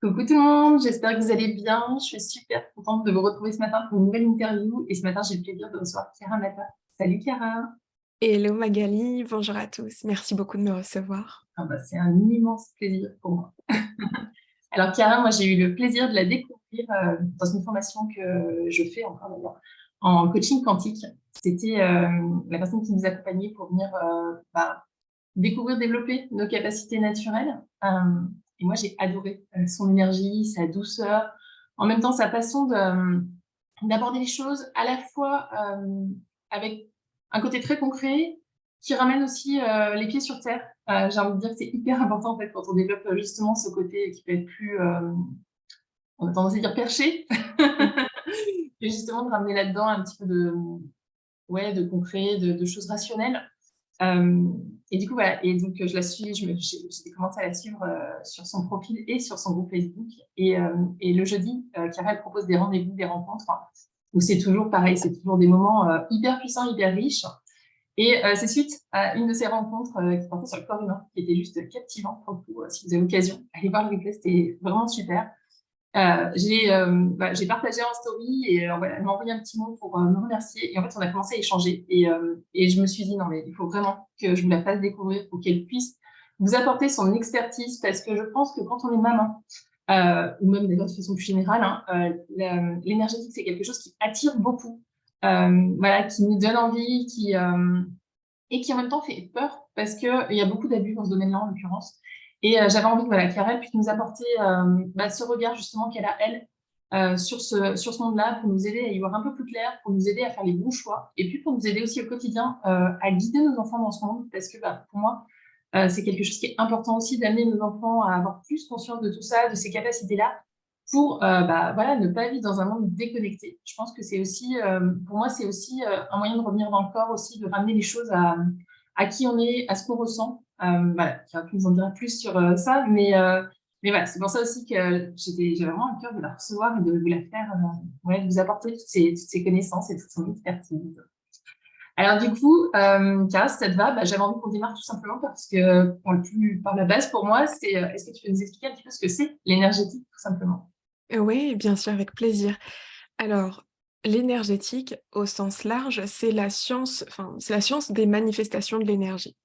Coucou tout le monde, j'espère que vous allez bien. Je suis super contente de vous retrouver ce matin pour une nouvelle interview. Et ce matin, j'ai le plaisir de recevoir Chiara Mata. Salut Chiara. Hello Magali, bonjour à tous. Merci beaucoup de me recevoir. Ah bah, c'est un immense plaisir pour moi. Alors Chiara, moi j'ai eu le plaisir de la découvrir dans une formation que je fais encore d'ailleurs en coaching quantique. C'était la personne qui nous accompagnait pour venir découvrir, développer nos capacités naturelles. Et moi j'ai adoré son énergie, sa douceur, en même temps sa façon d'aborder les choses à la fois avec un côté très concret qui ramène aussi les pieds sur terre. J'ai envie de dire que c'est hyper important en fait quand on développe justement ce côté qui peut être plus, on a tendance à dire perché, Mmh. et justement de ramener là-dedans un petit peu ouais, de concret, de choses rationnelles. Euh, et du coup, voilà. Et donc, je la suis, j'ai commencé à la suivre sur son profil et sur son groupe Facebook. Et le jeudi, Chiara, elle propose des rendez-vous, des rencontres, hein, où c'est toujours pareil, c'est toujours des moments hyper puissants, hyper riches. Et c'est suite à une de ces rencontres qui portait sur le corps humain, qui était juste captivant. Pour le coup, si vous avez l'occasion, allez voir le replay, c'était vraiment super. J'ai partagé en story et voilà, elle m'a envoyé un petit mot pour me remercier. Et en fait, on a commencé à échanger. Et je me suis dit, non, mais il faut vraiment que je vous la fasse découvrir pour qu'elle puisse vous apporter son expertise parce que je pense que quand on est maman, ou même d'ailleurs de façon plus générale, hein, l'énergétique, c'est quelque chose qui attire beaucoup, voilà, qui nous donne envie, et qui en même temps fait peur parce qu'il y a beaucoup d'abus dans ce domaine-là en l'occurrence. Et j'avais envie que voilà, Chiara puisse nous apporter ce regard justement qu'elle a, elle, sur ce monde-là, pour nous aider à y voir un peu plus clair, pour nous aider à faire les bons choix, et puis pour nous aider aussi au quotidien à guider nos enfants dans ce monde, parce que pour moi, c'est quelque chose qui est important aussi d'amener nos enfants à avoir plus conscience de tout ça, de ces capacités-là, pour voilà, ne pas vivre dans un monde déconnecté. Je pense que c'est aussi, pour moi, c'est aussi un moyen de revenir dans le corps aussi, de ramener les choses à qui on est, à ce qu'on ressent. Voilà, tu nous en diras plus sur ça, mais voilà, c'est pour ça aussi que j'avais vraiment à cœur de la recevoir et de vous la faire, ouais, de vous apporter toutes ces connaissances et toute son expertise. Alors du coup, Chiara, si ça te va, j'avais envie qu'on démarre tout simplement parce que par la base pour moi, c'est est-ce que tu peux nous expliquer un petit peu ce que c'est l'énergétique tout simplement? Oui, bien sûr, avec plaisir. Alors, l'énergétique, au sens large, c'est la science, enfin, c'est la science des manifestations de l'énergie.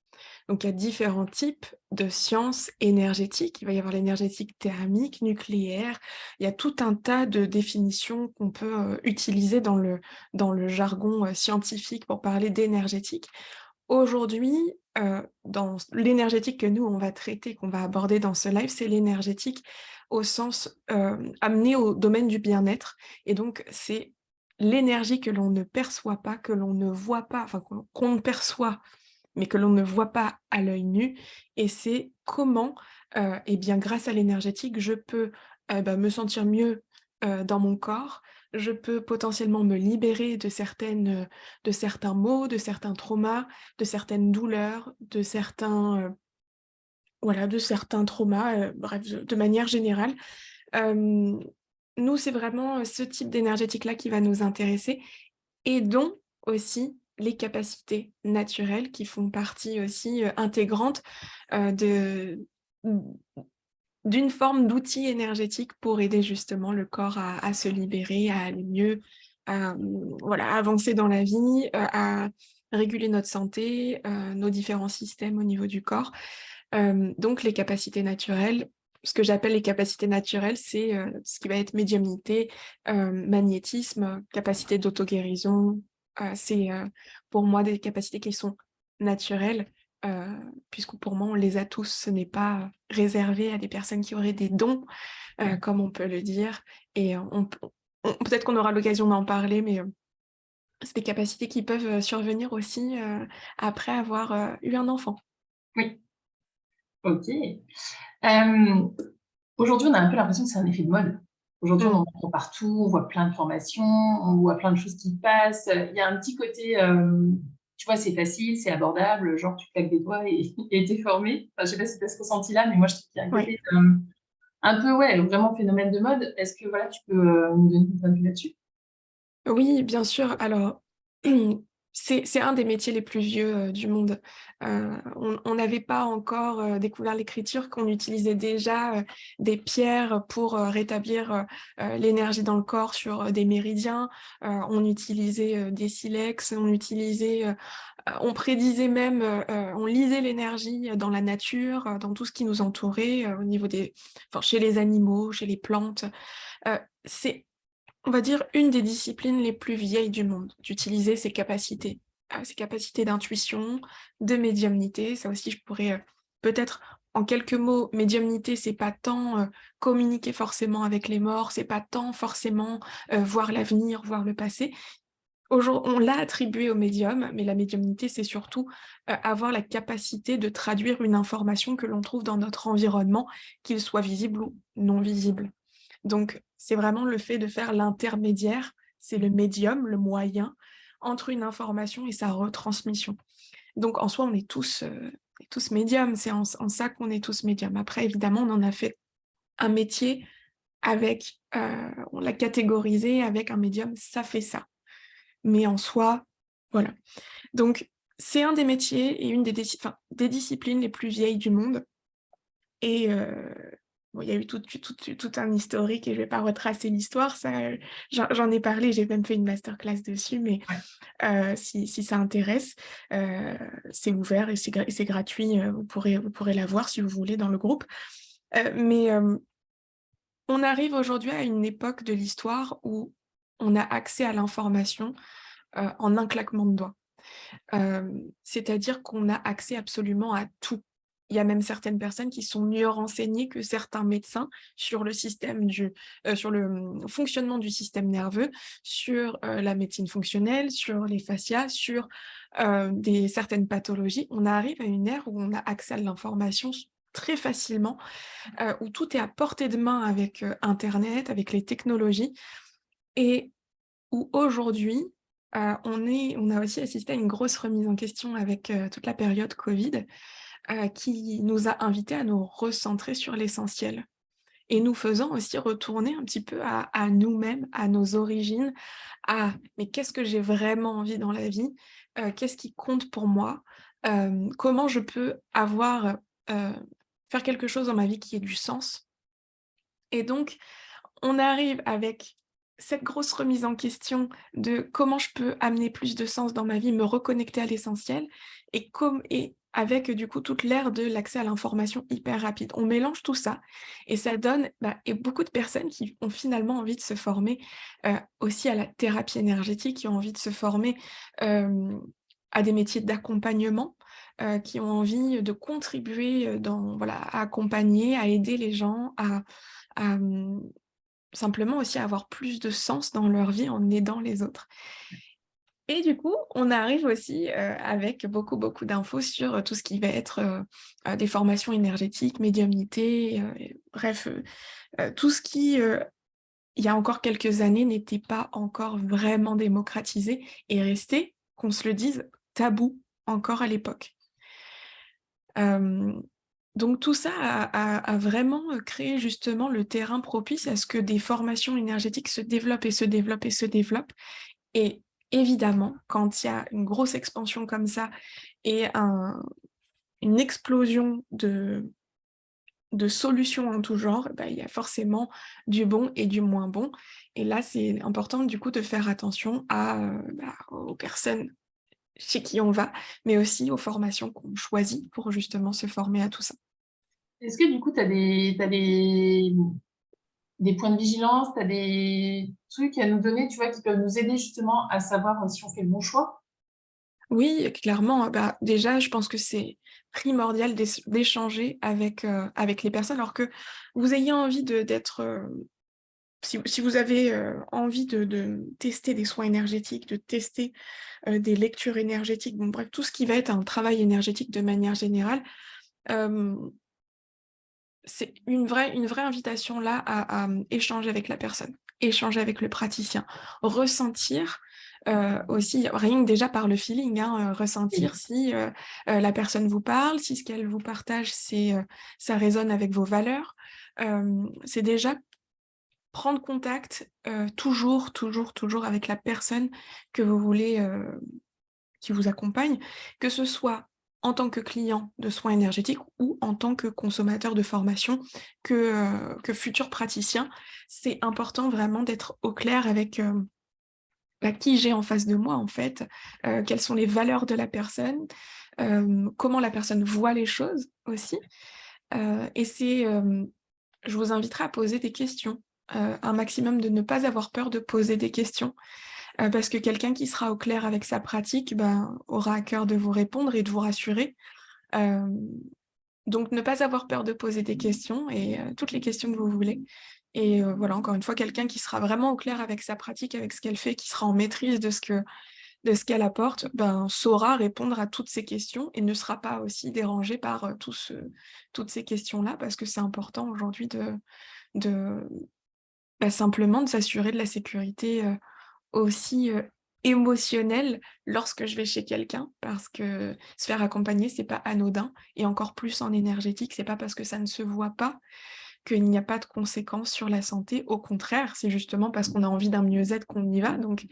Donc, il y a différents types de sciences énergétiques. Il va y avoir l'énergétique thermique, nucléaire. Il y a tout un tas de définitions qu'on peut utiliser dans le jargon scientifique pour parler d'énergétique. Aujourd'hui, dans l'énergétique que nous, on va traiter, qu'on va aborder dans ce live, c'est l'énergétique au sens, amené au domaine du bien-être et donc c'est l'énergie que l'on ne perçoit pas, que l'on ne voit pas, enfin qu'on perçoit, mais que l'on ne voit pas à l'œil nu et c'est comment, et bien grâce à l'énergétique, je peux, me sentir mieux, dans mon corps. Je peux potentiellement me libérer de certains maux, de certains traumas, de certaines douleurs, de certains, voilà, de certains traumas, bref, de manière générale. Hem, Nous, c'est vraiment, ce type d'énergétique-là qui va nous intéresser et dont aussi les capacités naturelles qui font partie aussi, intégrante, de d'une forme d'outil énergétique pour aider justement le corps à se libérer, à aller mieux, à, voilà, avancer dans la vie, à réguler notre santé, nos différents systèmes au niveau du corps. Donc les capacités naturelles, ce que j'appelle les capacités naturelles, c'est, ce qui va être médiumnité, magnétisme, capacité d'auto-guérison. C'est, pour moi des capacités qui sont naturelles, heu, puisque pour moi on les a tous. Ce n'est pas réservé à des personnes qui auraient des dons, comme on peut le dire et on peut-être qu'on aura l'occasion d'en parler, mais, c'est des capacités qui peuvent, survenir aussi, après avoir, eu un enfant. Oui, ok. Euh, Aujourd'hui, on a un peu l'impression que c'est un effet de mode. Aujourd'hui, on Mmh. en entend partout, on voit plein de formations, on voit plein de choses qui passent. Il y a un petit côté, tu vois, c'est facile, c'est abordable, genre tu claques des doigts et t'es formé. Enfin, je sais pas si tu as ce ressenti-là, mais moi, je trouve qu'il y a un Ouais. côté un peu, ouais, vraiment phénomène de mode. Est-ce que voilà, tu peux nous donner ton point de vue là-dessus? Oui, bien sûr. Alors, C'est un des métiers les plus vieux, du monde. On n'avait pas encore, découvert l'écriture, qu'on utilisait déjà, des pierres pour, rétablir, l'énergie dans le corps sur, des méridiens. On utilisait, des silex, on prédisait même, on lisait l'énergie, dans la nature, dans tout ce qui nous entourait, au niveau des enfin, chez les animaux, chez les plantes. C'est, on va dire, une des disciplines les plus vieilles du monde, d'utiliser ses capacités d'intuition, de médiumnité. Ça aussi, je pourrais, peut-être en quelques mots, médiumnité, c'est pas tant, communiquer forcément avec les morts, c'est pas tant forcément, voir l'avenir, voir le passé. On l'a attribué au médium, mais la médiumnité, c'est surtout, avoir la capacité de traduire une information que l'on trouve dans notre environnement, qu'il soit visible ou non visible. Donc, c'est vraiment le fait de faire l'intermédiaire, c'est le médium, le moyen entre une information et sa retransmission. Donc en soi, on est tous médiums, c'est en ça qu'on est tous médiums. Après évidemment, on en a fait un métier avec, on l'a catégorisé avec un médium, ça fait ça. Mais en soi, voilà. Donc c'est un des métiers et une des disciplines les plus vieilles du monde. Et bon, il y a eu tout un historique et je vais pas retracer l'histoire, ça, j'en ai parlé, j'ai même fait une masterclass dessus, mais Ouais. si ça intéresse, heu, c'est ouvert et c'est gratuit, vous pourrez la voir si vous voulez dans le groupe. Mais on arrive aujourd'hui à une époque de l'histoire où on a accès à l'information, en un claquement de doigts. C'est-à-dire qu'on a accès absolument à tout. Il y a même certaines personnes qui sont mieux renseignées que certains médecins sur sur le, fonctionnement du système nerveux, sur, la médecine fonctionnelle, sur les fascias, sur, certaines pathologies. On arrive à une ère où on a accès à l'information très facilement, où tout est à portée de main avec, internet, avec les technologies et où aujourd'hui, on a aussi assisté à une grosse remise en question avec, toute la période covid, qui nous a invités à nous recentrer sur l'essentiel et nous faisant aussi retourner un petit peu à nous-mêmes, à nos origines, à: «Mais qu'est-ce que j'ai vraiment envie dans la vie? Qu'est-ce qui compte pour moi? Comment je peux heu, faire quelque chose dans ma vie qui ait du sens?» Et donc on arrive avec cette grosse remise en question de comment je peux amener plus de sens dans ma vie, me reconnecter à l'essentiel et avec du coup toute l'ère de l'accès à l'information hyper rapide. On mélange tout ça et ça donne, et beaucoup de personnes qui ont finalement envie de se former, aussi à la thérapie énergétique, qui ont envie de se former, hem, à des métiers d'accompagnement, qui ont envie de contribuer, dans voilà, à accompagner, à aider les gens à, simplement aussi avoir plus de sens dans leur vie en aidant les autres. Et du coup, on arrive aussi, avec beaucoup, beaucoup d'infos sur, tout ce qui va être, des formations énergétiques, médiumnité, et bref, tout ce qui, il y a encore quelques années, n'était pas encore vraiment démocratisé et restait, qu'on se le dise, tabou encore à l'époque. Hem, donc tout ça a vraiment, créé justement le terrain propice à ce que des formations énergétiques se développent et se développent et se développent et évidemment, quand il y a une grosse expansion comme ça et une explosion de solutions en tout genre, il y a forcément du bon et du moins bon et là, c'est important du coup de faire attention aux personnes chez qui on va, mais aussi aux formations qu'on choisit pour justement se former à tout ça. Est-ce que du coup, tu as des points de vigilance, tu as des trucs à nous donner, tu vois, qui peuvent nous aider justement à savoir, si on fait le bon choix? Oui, clairement, déjà, je pense que c'est primordial d'échanger avec les personnes, alors que vous ayez envie si vous avez, envie de tester des soins énergétiques, de tester, des lectures énergétiques, bon bref, tout ce qui va être un travail énergétique de manière générale, hem, c'est une vraie invitation là à échanger avec la personne, échanger avec le praticien, ressentir, aussi rien que déjà par le feeling, hein, ressentir Oui. si, la personne vous parle, si ce qu'elle vous partage ça résonne avec vos valeurs. C'est déjà prendre contact, toujours, toujours, toujours avec la personne que vous voulez, qui vous accompagne, que ce soit en tant que client de soins énergétiques ou en tant que consommateur de formation, que futur praticien. C'est important vraiment d'être au clair avec, bah, qui j'ai en face de moi en fait, quelles sont les valeurs de la personne, comment la personne voit les choses aussi, et je vous inviterai à poser des questions, un maximum de ne pas avoir peur de poser des questions, parce que quelqu'un qui sera au clair avec sa pratique, ben, aura à cœur de vous répondre et de vous rassurer. Hem, donc ne pas avoir peur de poser des questions et toutes les questions que vous voulez et voilà, encore une fois, quelqu'un qui sera vraiment au clair avec sa pratique, avec ce qu'elle fait, qui sera en maîtrise de ce qu'elle apporte, ben, saura répondre à toutes ces questions et ne sera pas aussi dérangé par, toutes ces questions-là parce que c'est important aujourd'hui de, bah, simplement de s'assurer de la sécurité, aussi, émotionnelle lorsque je vais chez quelqu'un parce que se faire accompagner, c'est pas anodin et encore plus en énergétique, c'est pas parce que ça ne se voit pas qu'il n'y a pas de conséquences sur la santé. Au contraire, c'est justement parce qu'on a envie d'un mieux-être qu'on y va. Donc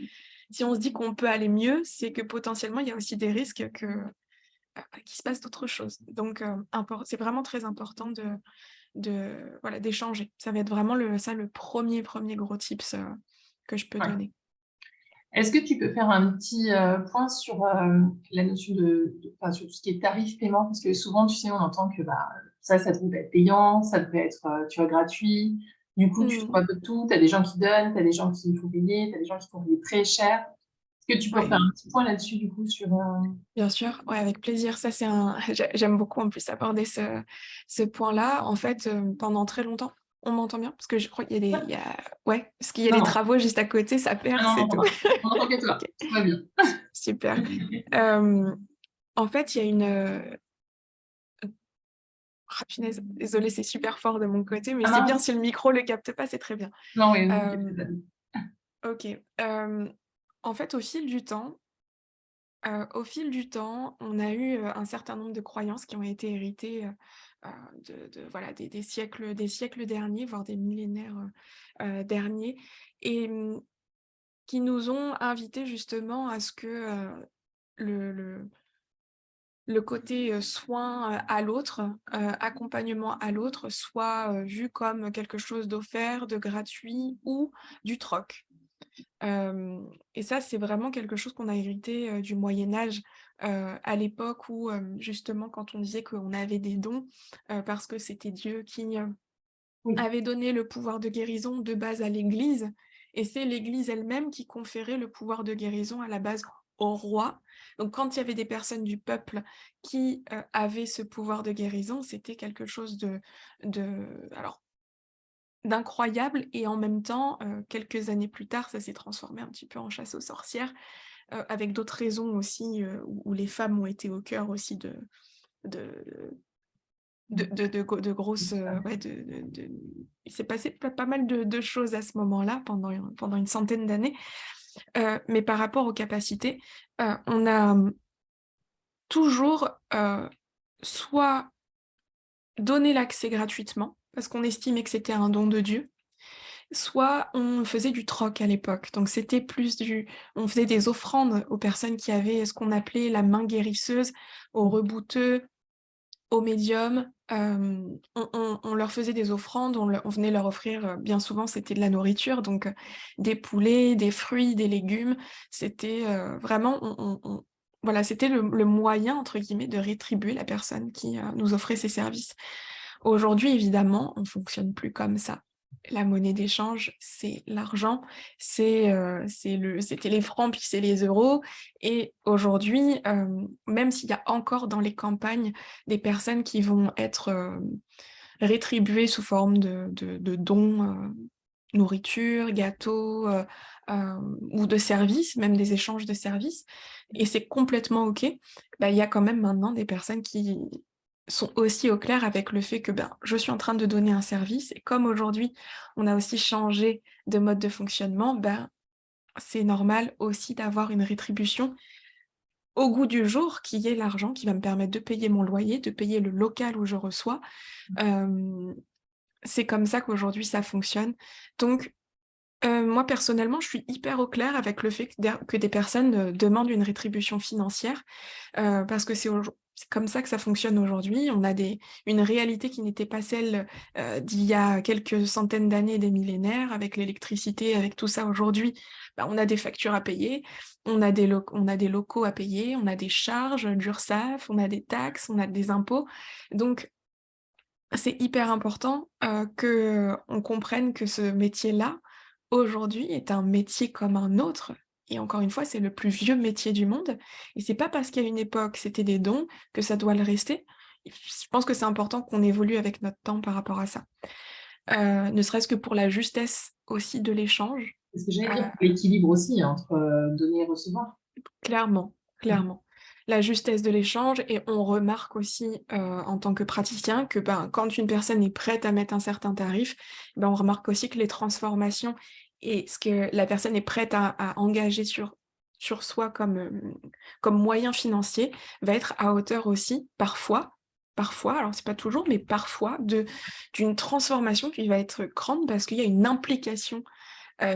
si on se dit qu'on peut aller mieux, c'est que potentiellement il y a aussi des risques qu'il se passe d'autres choses. Donc c'est vraiment très important voilà, d'échanger. Ça va être vraiment le premier gros tips, que je peux Ouais. donner. Est-ce que tu peux faire un petit point sur la notion enfin, sur tout ce qui est tarif paiement? Parce que souvent, tu sais, on entend que bah, ça devrait être payant, ça devrait être, tu vois, gratuit. Du coup, tu trouves Mmh. un peu de tout. Tu as des gens qui donnent, tu as des gens qui font payer, tu as des gens qui font payer très cher. Est-ce que tu peux Ouais, refaire un petit point là-dessus, du coup, sur... bien sûr, ouais, avec plaisir. Ça, c'est un j'aime beaucoup en plus aborder ce point-là. En fait, pendant très longtemps on m'entend bien? Parce que je crois qu'il y a Ouais. ouais, parce qu'il y a Non, les non. travaux juste à côté, ça Ah perce, non, c'est non, tout. non. On n'entend que OK, toi. Tout va bien. super. Hem, En fait, il y a ah punaise, désolée, c'est super fort de mon côté, mais Ah c'est bien mince. si le micro le capte pas, c'est très bien. Non, oui, ok, c'est Hem, ça. OK, en fait, au fil du temps, on a eu, un certain nombre de croyances qui ont été héritées, de voilà, des siècles derniers, voire des millénaires, derniers et qui nous ont invités justement à ce que, le le côté, soin, à l'autre, accompagnement à l'autre soit, vu comme quelque chose d'offert, de gratuit ou du troc. Et ça, c'est vraiment quelque chose qu'on a hérité, du Moyen Âge, à l'époque où, justement, quand on disait qu'on avait des dons, parce que c'était Dieu qui, Oui, avait donné le pouvoir de guérison de base à l'Église et c'est l'Église elle-même qui conférait le pouvoir de guérison à la base au roi. Donc quand il y avait des personnes du peuple qui, avaient ce pouvoir de guérison, c'était quelque chose alors d'incroyable et en même temps, quelques années plus tard, ça s'est transformé un petit peu en chasse aux sorcières, avec d'autres raisons aussi, où les femmes ont été au cœur aussi de de grosses, ouais, il s'est passé pas mal de choses à ce moment-là, pendant une centaine d'années, mais par rapport aux capacités, on a, toujours, soit donné l'accès gratuitement, parce qu'on estimait que c'était un don de Dieu, soit on faisait du troc à l'époque. Donc c'était plus on faisait des offrandes aux personnes qui avaient ce qu'on appelait la main guérisseuse, aux rebouteux, aux médiums, on leur faisait des offrandes, on venait leur offrir, bien souvent c'était de la nourriture, donc des poulets, des fruits, des légumes. C'était, vraiment voilà, c'était le «moyen» entre guillemets de rétribuer la personne qui, nous offrait ces services. Aujourd'hui, évidemment, on fonctionne plus comme ça. La monnaie d'échange, c'est l'argent, c'était les francs, puis c'est les euros et aujourd'hui, même s'il y a encore dans les campagnes des personnes qui vont être, rétribuées sous forme de dons, nourriture, gâteaux, ou de services, même des échanges de services et c'est complètement OK. Bah, il y a quand même maintenant des personnes qui sont aussi au clair avec le fait que, ben, je suis en train de donner un service et comme aujourd'hui, on a aussi changé de mode de fonctionnement, ben, c'est normal aussi d'avoir une rétribution au goût du jour qui est l'argent qui va me permettre de payer mon loyer, de payer le local où je reçois. Hem, c'est comme ça qu'aujourd'hui ça fonctionne donc Moi, personnellement, je suis hyper au clair avec le fait que des personnes, demandent une rétribution financière, parce que c'est comme ça que ça fonctionne aujourd'hui. On a une réalité qui n'était pas celle, d'il y a quelques centaines d'années, des millénaires, avec l'électricité, avec tout ça. Aujourd'hui, bah, on a des factures à payer, on a des locaux à payer, on a des charges, d'URSSAF, on a des taxes, on a des impôts. Donc c'est hyper important, qu'on comprenne que ce métier-là, aujourd'hui, est un métier comme un autre et encore une fois, c'est le plus vieux métier du monde et c'est pas parce qu'à une époque, c'était des dons que ça doit le rester. Je pense que c'est important qu'on évolue avec notre temps par rapport à ça. Ne serait-ce que pour la justesse aussi de l'échange, C'est ce que j'allais heu dire, pour l'équilibre aussi entre donner et recevoir. Clairement, Ouais. clairement. La justesse de l'échange et on remarque aussi, en tant que praticien que, ben, quand une personne est prête à mettre un certain tarif, ben, on remarque aussi que les transformations et ce que la personne est prête à engager sur soi comme, comme moyen financier va être à hauteur aussi parfois, alors c'est pas toujours, mais parfois d'une transformation qui va être grande parce qu'il y a une implication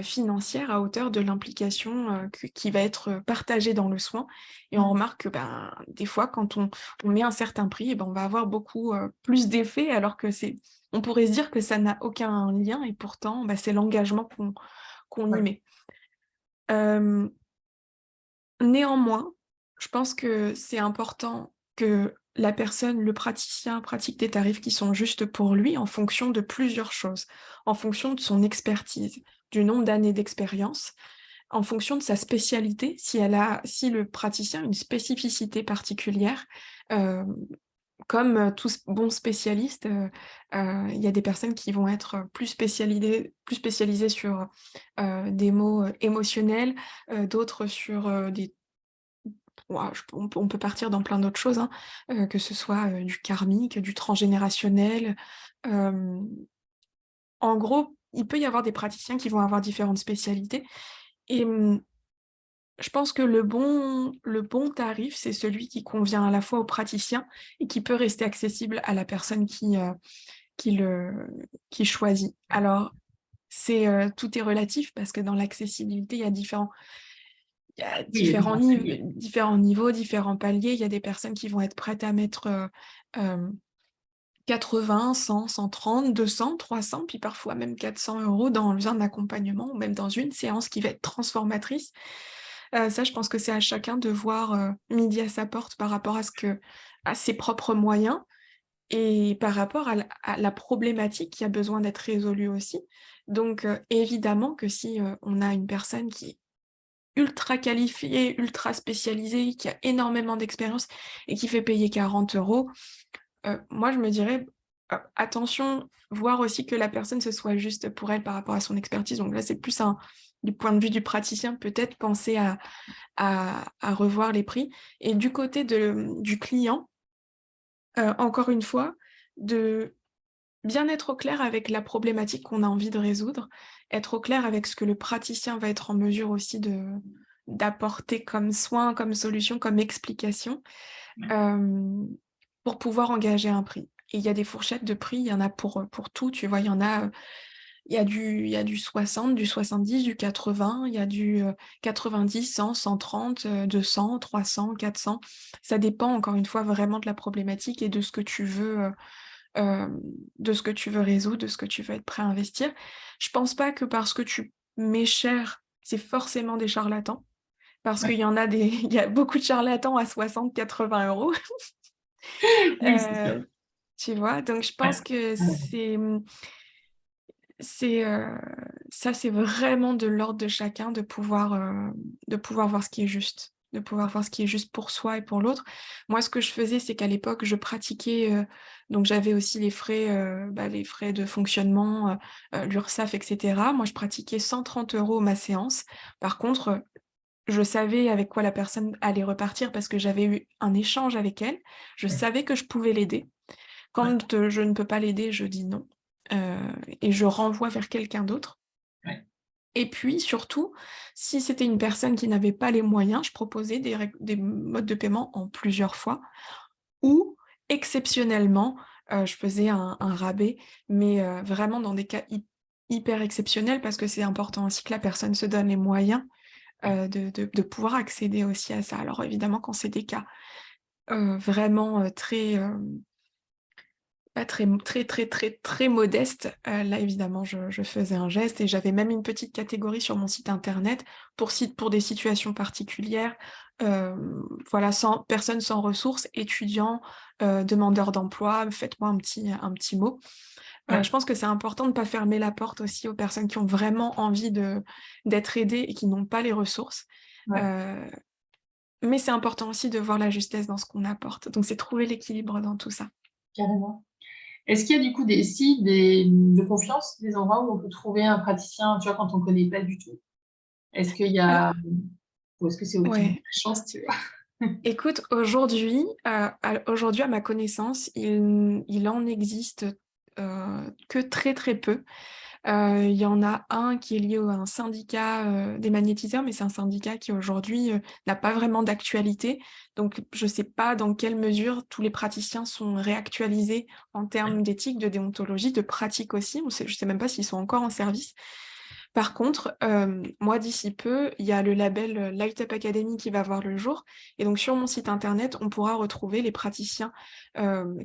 financière à hauteur de l'implication, qui va être, partagée dans le soin et on Mm. remarque que, ben, des fois quand on met un certain prix et ben, on va avoir beaucoup, plus d'effets alors que on pourrait se dire que ça n'a aucun lien et pourtant, bah, c'est l'engagement qu'on y Ouais. met. Hem, Néanmoins, je pense que c'est important que la personne, le praticien, pratique des tarifs qui sont justes pour lui en fonction de plusieurs choses. En fonction de son expertise, du nombre d'années d'expérience, en fonction de sa spécialité, si le praticien a une spécificité particulière, hem, comme, tout bon spécialiste, il y a des personnes qui vont être, plus spécialisées sur, des mots, émotionnels, d'autres sur, des ouah, on peut partir dans plein d'autres choses, hein, que ce soit, du karmique, du transgénérationnel. Hem, En gros, il peut y avoir des praticiens qui vont avoir différentes spécialités et je pense que le bon tarif, c'est celui qui convient à la fois au praticien et qui peut rester accessible à la personne qui le qui choisit. Alors tout est relatif parce que dans l'accessibilité, il y a Oui, il y a différents paliers. différents niveaux, différents paliers. Il y a des personnes qui vont être prêtes à mettre, hem, 80, 100, 130, 200, 300, puis parfois même 400 € dans un accompagnement ou même dans une séance qui va être transformatrice. Ça, je pense que c'est à chacun de voir, midi à sa porte par rapport à ses propres moyens et par rapport à la problématique qui a besoin d'être résolue aussi. Donc, évidemment que si, on a une personne qui est ultra qualifiée, ultra spécialisée, qui a énormément d'expérience et qui fait payer 40 €, moi je me dirais, attention, voir aussi que la personne, ce soit juste pour elle par rapport à son expertise. Donc là, c'est plus du point de vue du praticien, peut-être penser à revoir les prix et du côté du client, encore une fois, de bien être au clair avec la problématique qu'on a envie de résoudre, être au clair avec ce que le praticien va être en mesure aussi d'apporter comme soin, comme solution, comme explication, Ouais. hem, pour pouvoir engager un prix. Et il y a des fourchettes de prix, il y en a pour tout, tu vois? Il y a du 60, du 70, du 80, il y a du, 90, 100, 130, 200, 300, 400. Ça dépend encore une fois vraiment de la problématique et de ce que tu veux, hem, de ce que tu veux résoudre, de ce que tu veux être prêt à investir. Je pense pas que parce que tu mets cher, c'est forcément des charlatans, parce qu'il Ouais. y en a des il y a beaucoup de charlatans à 60-80 €. Oui, c'est sûr. Heu, Tu vois? Donc je Ouais. pense que Ouais. c'est, ça, c'est vraiment de l'ordre de chacun de pouvoir voir ce qui est juste, de pouvoir voir ce qui est juste pour soi et pour l'autre. Moi, ce que je faisais, c'est qu'à l'époque, je pratiquais, donc j'avais aussi les frais de fonctionnement, l'URSSAF et cetera. Moi, je pratiquais 130 € ma séance. Par contre, je savais avec quoi la personne allait repartir parce que j'avais eu un échange avec elle. Je Ouais. savais que je pouvais l'aider. Ouais. Quand, je ne peux pas l'aider, je dis non, heu et je renvoie vers quelqu'un d'autre Ouais. et puis surtout, si c'était une personne qui n'avait pas les moyens, je proposais des modes de paiement en plusieurs fois ou exceptionnellement, je faisais un rabais, mais vraiment dans des cas hyper exceptionnel parce que c'est important aussi que la personne se donne les moyens, de pouvoir accéder aussi à ça. Alors évidemment, quand c'est des cas, vraiment, très, pas très très, très, très, très modeste, là évidemment je faisais un geste et j'avais même une petite catégorie sur mon site internet pour des situations particulières, voilà, sans personnes sans ressources, étudiants, demandeurs d'emploi, faites-moi un petit mot. Ouais, Je pense que c'est important de ne pas fermer la porte aussi aux personnes qui ont vraiment envie d'être aidées et qui n'ont pas les ressources, ouais, heu, mais c'est important aussi de voir la justesse dans ce qu'on apporte, donc c'est trouver l'équilibre dans tout ça. carrément. Est-ce qu'il y a du coup des sites de confiance, des endroits où on peut trouver un praticien, tu vois, quand on ne connaît pas du tout? Est-ce qu'il y Alors a ou est-ce que c'est au pire de la ouais. chance, tu vois? Écoute, aujourd'hui, à ma connaissance, il en existe, que très, très peu. Il y en a un qui est lié à un syndicat, des magnétiseurs, mais c'est un syndicat qui aujourd'hui, n'a pas vraiment d'actualité. Donc je ne sais pas dans quelle mesure tous les praticiens sont réactualisés en termes d'éthique, de déontologie, de pratique aussi. Je sais même pas s'ils sont encore en service. Par contre, moi d'ici peu, il y a le label, Light Up Academy qui va voir le jour et donc sur mon site internet, on pourra retrouver les praticiens,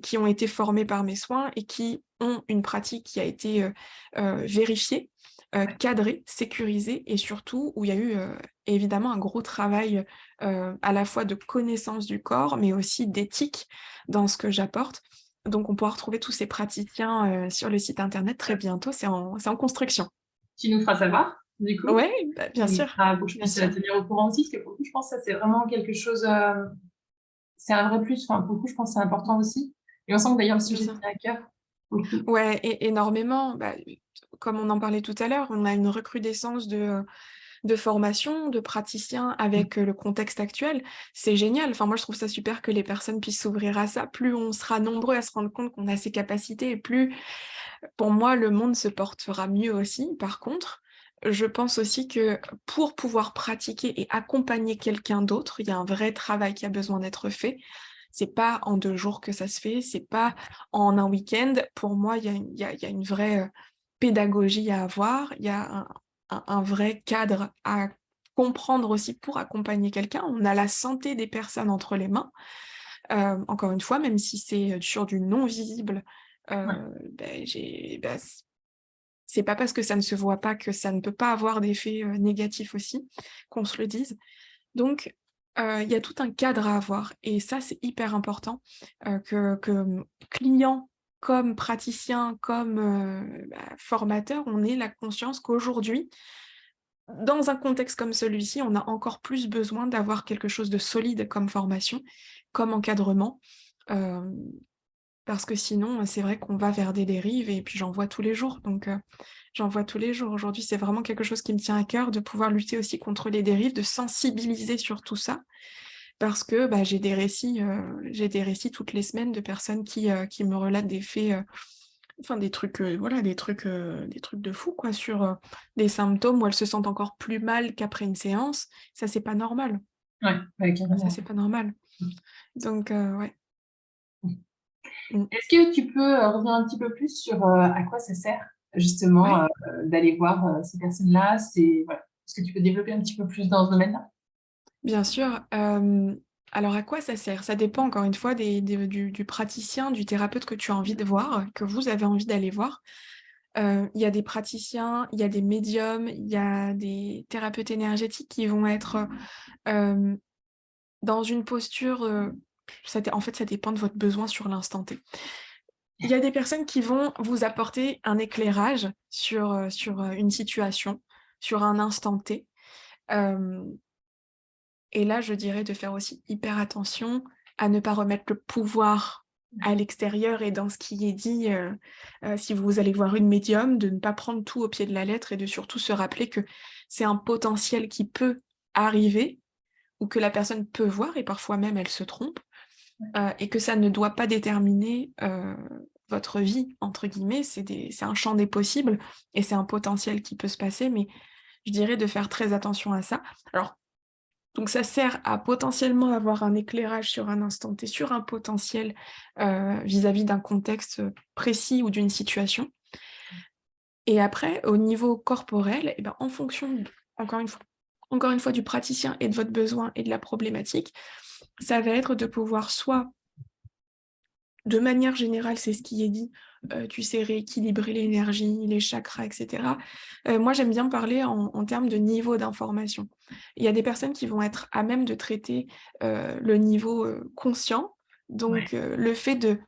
qui ont été formés par mes soins et qui ont une pratique qui a été, vérifiée, Ouais, cadrée, sécurisée et surtout où il y a eu, évidemment un gros travail, à la fois de connaissance du corps, mais aussi d'éthique dans ce que j'apporte. Donc on pourra retrouver tous ces praticiens, sur le site internet très bientôt, c'est en construction. tu nous feras savoir, du coup? Ouais, bah, bien sûr, Pour que je bien puisse, sûr, tenir au courant aussi, parce que pour le coup, je pense que ça, c'est vraiment quelque chose, c'est un vrai plus. Enfin, pour le coup, je pense que c'est important aussi et on sent que d'ailleurs le bien sujet te sûr. tient à cœur, pour le coup. Ouais, énormément. Bah, comme on en parlait tout à l'heure, on a une recrudescence de formations, de praticiens Mmh. avec, le contexte actuel. C'est génial. Enfin, moi, je trouve ça super que les personnes puissent s'ouvrir à ça. Plus on sera nombreux à se rendre compte qu'on a ces capacités et plus, pour moi, le monde se portera mieux aussi. Par contre, je pense aussi que pour pouvoir pratiquer et accompagner quelqu'un d'autre, il y a un vrai travail qui a besoin d'être fait. C'est pas en 2 jours que ça se fait, c'est pas en un week-end. Pour moi, il y a une vraie, pédagogie à avoir. Il y a un vrai cadre à comprendre aussi pour accompagner quelqu'un. On a la santé des personnes entre les mains. Encore une fois, même si c'est, sur du non visible, Ouais, c'est pas parce que ça ne se voit pas que ça ne peut pas avoir d'effets, négatifs aussi, qu'on se le dise. Donc, il y a tout un cadre à avoir et ça, c'est hyper important, que clients comme praticiens, comme, formateurs, on ait la conscience qu'aujourd'hui, dans un contexte comme celui-ci, on a encore plus besoin d'avoir quelque chose de solide comme formation, comme encadrement, hem, parce que sinon, c'est vrai qu'on va vers des dérives et puis j'en vois tous les jours donc j'en vois tous les jours. Aujourd'hui, c'est vraiment quelque chose qui me tient à cœur de pouvoir lutter aussi contre les dérives, de sensibiliser sur tout ça parce que, bah, j'ai des récits toutes les semaines de personnes qui me relatent des faits, enfin des trucs, voilà, des trucs de fou quoi sur, des symptômes où elles se sentent encore plus mal qu'après une séance. Ça, c'est pas normal. ouais, ouais, Ça, carrément. c'est pas normal. Mmh. Donc ouais. Mmh. Mmh. Est-ce que tu peux, revenir un petit peu plus sur, à quoi ça sert justement, Ouais. d'aller voir, ces personnes-là? C'est voilà, est-ce que tu peux développer un petit peu plus dans ce domaine-là? Bien sûr, alors à quoi ça sert? Ça dépend encore une fois du praticien, du thérapeute que tu as envie de voir, que vous avez envie d'aller voir. Il y a des praticiens, il y a des médiums, il y a des thérapeutes énergétiques qui vont être, hem, dans une posture, en fait, ça dépend de votre besoin sur l'instant T. Il y a des personnes qui vont vous apporter un éclairage sur une situation, sur un instant T, hem et là, je dirais de faire aussi hyper attention à ne pas remettre le pouvoir à l'extérieur et dans ce qui est dit, si vous allez voir une médium, de ne pas prendre tout au pied de la lettre et de surtout se rappeler que c'est un potentiel qui peut arriver ou que la personne peut voir et parfois même elle se trompe, et que ça ne doit pas déterminer, votre «vie» entre guillemets. C'est un champ des possibles et c'est un potentiel qui peut se passer, mais je dirais de faire très attention à ça. Alors donc ça sert à potentiellement avoir un éclairage sur un instant T, sur un potentiel, vis-à-vis d'un contexte, précis ou d'une situation Et après, au niveau corporel, et ben, en fonction, encore une fois, du praticien et de votre besoin et de la problématique, ça va être de pouvoir soit, de manière générale, c'est ce qui est dit, tu sais rééquilibrer l'énergie, les chakras et cetera. Moi, j'aime bien parler en termes de niveau d'information. Il y a des personnes qui vont être à même de traiter, le niveau, conscient, Ouais. donc le fait de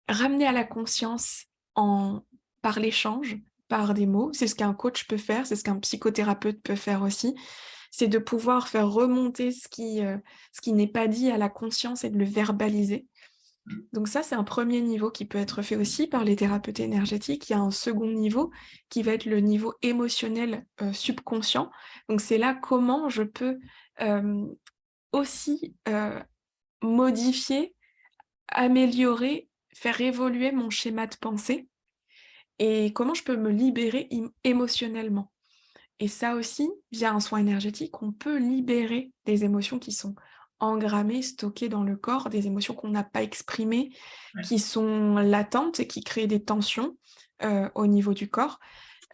ramener à la conscience en par l'échange, par des mots. C'est ce qu'un coach peut faire, c'est ce qu'un psychothérapeute peut faire aussi. C'est de pouvoir faire remonter ce qui n'est pas dit à la conscience et de le verbaliser. Donc ça, c'est un premier niveau qui peut être fait aussi par les thérapeutes énergétiques. Il y a un second niveau qui va être le niveau émotionnel, subconscient. Donc c'est là comment je peux, aussi, modifier, améliorer, faire évoluer mon schéma de pensée et comment je peux me libérer émotionnellement. Et ça aussi, via un soin énergétique, on peut libérer des émotions qui sont engrammées, stockées dans le corps, des émotions qu'on n'a pas exprimées, Ouais. qui sont latentes et qui créent des tensions, au niveau du corps,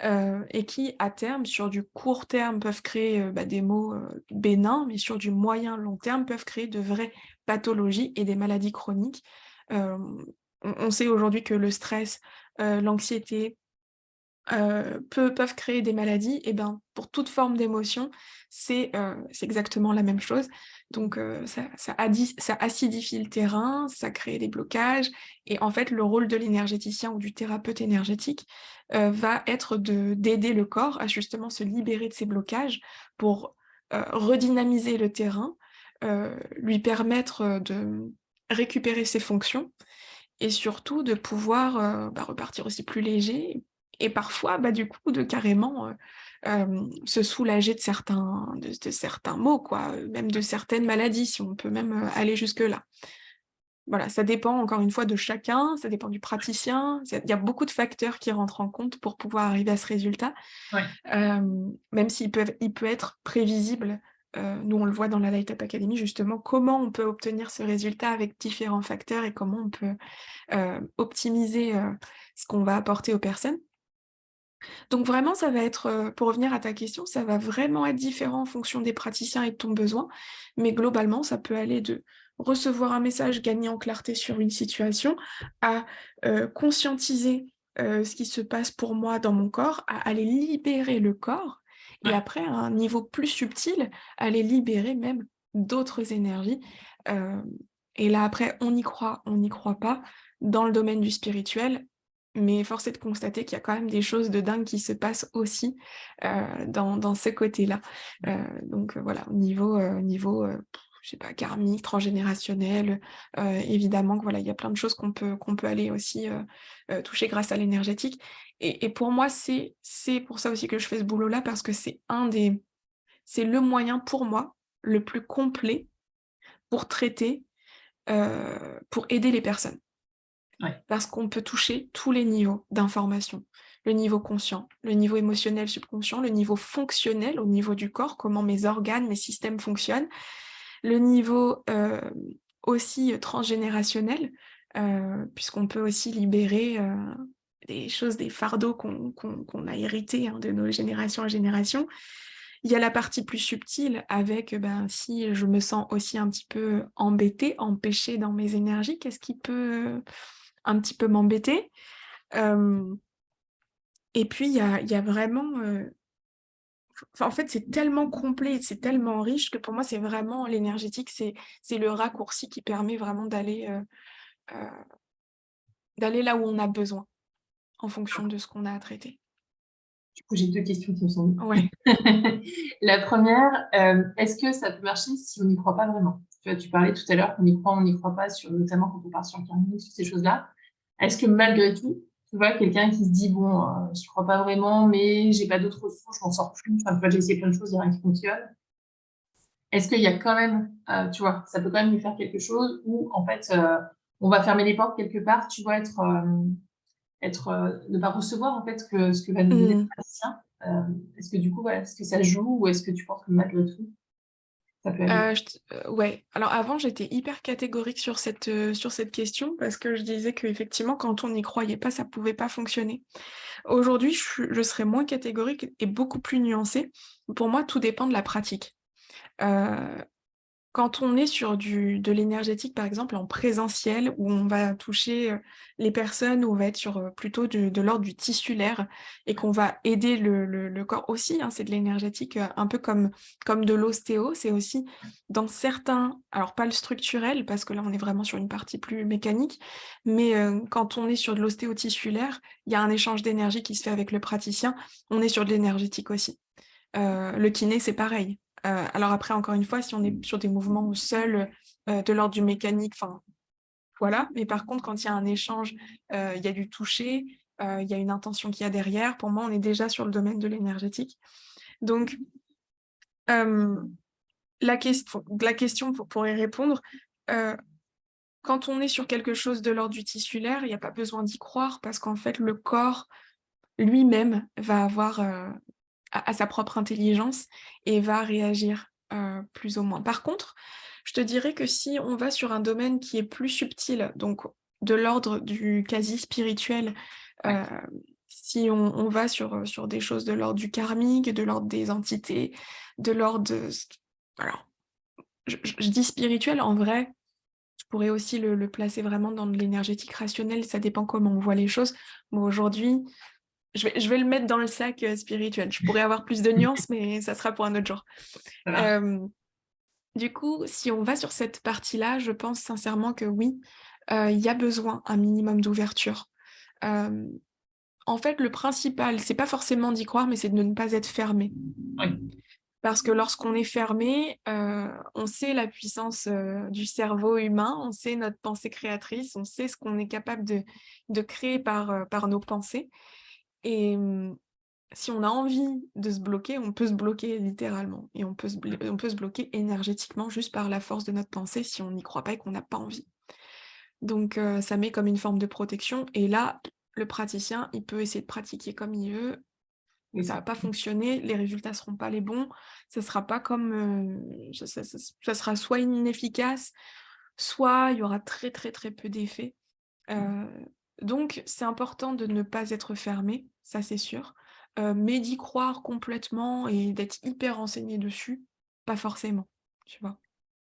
et qui, à terme, sur du court terme, peuvent créer, des maux, bénins, mais sur du moyen long terme, peuvent créer de vraies pathologies et des maladies chroniques. On sait aujourd'hui que le stress, l'anxiété, peuvent créer des maladies et ben, pour toute forme d'émotion, c'est exactement la même chose. Donc ça acidifie le terrain, ça crée des blocages et en fait, le rôle de l'énergéticien ou du thérapeute énergétique, va être d'aider le corps à justement se libérer de ces blocages pour, redynamiser le terrain, lui permettre, de récupérer ses fonctions et surtout de pouvoir, repartir aussi plus léger et parfois, du coup, de carrément, se soulager de certains maux quoi, même de certaines maladies, si on peut même, aller jusque-là. Voilà, ça dépend encore une fois de chacun, ça dépend du praticien, il y a beaucoup de facteurs qui rentrent en compte pour pouvoir arriver à ce résultat. Ouais. Même il peut être prévisible, nous on le voit dans la Light Up Academy justement, comment on peut obtenir ce résultat avec différents facteurs et comment on peut optimiser, ce qu'on va apporter aux personnes. Donc vraiment, ça va être, pour revenir à ta question, ça va vraiment être différent en fonction des praticiens et de ton besoin, mais globalement, ça peut aller de recevoir un message, gagner en clarté sur une situation, à, conscientiser, ce qui se passe pour moi dans mon corps, à aller libérer le corps et Ouais. après à un niveau plus subtil, aller libérer même d'autres énergies, hem et là après on n'y croit pas, dans le domaine du spirituel, mais force est de constater qu'il y a quand même des choses de dingue qui se passent aussi, dans ce côté-là. Donc voilà, je sais pas, karmique, transgénérationnel, évidemment que voilà, il y a plein de choses qu'on peut aller aussi, toucher grâce à l'énergétique et pour moi, c'est pour ça aussi que je fais ce boulot-là parce que c'est le moyen pour moi, le plus complet pour traiter, pour aider les personnes. Ouais. Parce qu'on peut toucher tous les niveaux d'information. Le niveau conscient, le niveau émotionnel subconscient, le niveau fonctionnel au niveau du corps, comment mes organes, mes systèmes fonctionnent, le niveau, aussi, transgénérationnel, puisqu'on peut aussi libérer, des choses, des fardeaux qu'on a hérités, hein, de nos générations à génération. Il y a la partie plus subtile avec, si je me sens aussi un petit peu embêtée, empêchée dans mes énergies, qu'est-ce qui peut, un petit peu m'embêter? Hem et puis il y a vraiment, en fait, c'est tellement complet, c'est tellement riche que pour moi, c'est vraiment l'énergétique, c'est le raccourci qui permet vraiment heu, d'aller là où on a besoin, en fonction de ce qu'on a à traiter. Du coup, j'ai 2 questions qui me sont venues. Ouais. La première, est-ce que ça peut marcher si on n'y croit pas vraiment? Tu vois, tu parlais tout à l'heure qu'on y croit, on n'y croit pas sur notamment quand on part sur le karmique, sur ces choses-là. Est-ce que malgré tout, tu vois, quelqu'un qui se dit: «Bon, j'y crois pas vraiment, mais j'ai pas d'autre ressource, je m'en sors plus, enfin, tu vois, j'ai essayé plein de choses, il y a rien qui fonctionne». Est-ce qu'il y a quand même, tu vois, ça peut quand même lui faire quelque chose ou en fait, on va fermer les portes quelque part, tu vois, ne pas recevoir en fait ce que va nous donner le Mmh. praticien. Est-ce que du coup, voilà, est-ce que ça joue ou est-ce que tu penses que malgré tout Ça peut aller. Ouais. Alors avant, j'étais hyper catégorique sur cette question parce que je disais qu'effectivement, quand on n'y croyait pas, ça pouvait pas fonctionner. Aujourd'hui, je serais moins catégorique et beaucoup plus nuancée. Pour moi, tout dépend de la pratique. Heu Quand on est sur de l'énergétique, par exemple, en présentiel, où on va toucher, les personnes, où on va être sur, plutôt de l'ordre du tissulaire et qu'on va aider le corps aussi, hein, c'est de l'énergétique, un peu comme de l'ostéo. C'est aussi dans certains, alors pas le structurel, parce que là, on est vraiment sur une partie plus mécanique, mais, quand on est sur de l'ostéo tissulaire, il y a un échange d'énergie qui se fait avec le praticien. On est sur de l'énergétique aussi. Le kiné, c'est pareil. Alors après, encore une fois, si on est sur des mouvements seuls, de l'ordre du mécanique, enfin, voilà. Mais par contre, quand il y a un échange, il y a du toucher, il y a une intention qu'il y a derrière. Pour moi, on est déjà sur le domaine de l'énergétique. Donc, hem, la question pour y répondre, heu, quand on est sur quelque chose de l'ordre du tissulaire, il y a pas besoin d'y croire parce qu'en fait, le corps lui-même va avoir, a sa propre intelligence et va réagir, plus ou moins. Par contre, je te dirais que si on va sur un domaine qui est plus subtil, donc de l'ordre du quasi spirituel, heu, Ouais. si on va sur des choses de l'ordre du karmique, de l'ordre des entités, de l'ordre de ce alors, je dis spirituel, en vrai, je pourrais aussi le placer vraiment dans de l'énergétique rationnelle, ça dépend comment on voit les choses. Moi, aujourd'hui, je vais le mettre dans le sac, spirituel. Je pourrais avoir plus de nuances, mais ça sera pour un autre jour. Ça marche. Hem, du coup, si on va sur cette partie-là, je pense sincèrement que oui, il y a besoin un minimum d'ouverture. Hem, En fait, le principal, c'est pas forcément d'y croire, mais c'est de ne pas être fermé. Oui. Parce que lorsqu'on est fermé, on sait la puissance, du cerveau humain, on sait notre pensée créatrice, on sait ce qu'on est capable de créer par nos pensées et si on a envie de se bloquer, on peut se bloquer littéralement et on peut se bloquer énergétiquement juste par la force de notre pensée si on n'y croit pas et qu'on n'a pas envie. Donc ça met comme une forme de protection et là, le praticien, il peut essayer de pratiquer comme il veut, Oui, ça ça va pas fonctionner, les résultats seront pas les bons, ça sera pas comme, ça sera soit inefficace, soit il y aura très, très, très peu d'effets. Heu, donc c'est important de ne pas être fermé, ça c'est sûr, mais d'y croire complètement et d'être hyper renseigné dessus, pas forcément, tu vois?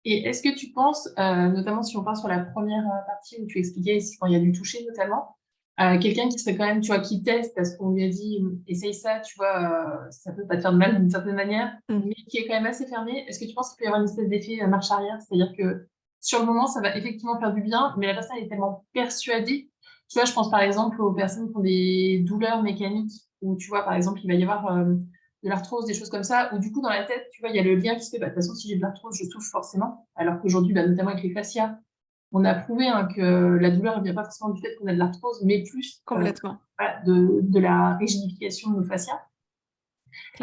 et est-ce que tu penses, notamment si on part sur la première partie où tu expliquais si quand il y a du toucher notamment, quelqu'un qui serait quand même, tu vois, qui teste parce qu'on lui a dit: «Essaye ça, tu vois, ça peut pas te faire de mal d'une certaine manière», Mmh. mais qui est quand même assez fermé. Est-ce que tu penses qu'il peut y avoir une espèce d'effet, marche arrière? C'est-à-dire que sur le moment, ça va effectivement faire du bien, mais la personne est tellement persuadée, tu vois? Je pense par exemple aux personnes qui ont des douleurs mécaniques où, tu vois, par exemple, il va y avoir, de l'arthrose, des choses comme ça, où du coup dans la tête, tu vois, il y a le lien qui se fait, bah, de toute façon, si j'ai de l'arthrose, je touche forcément. Alors qu'aujourd'hui, bah, notamment avec les fascias, on a prouvé, hein, que la douleur ne vient pas forcément du fait qu'on a de l'arthrose, mais plus, Complètement, voilà, de la rigidification de nos fascias.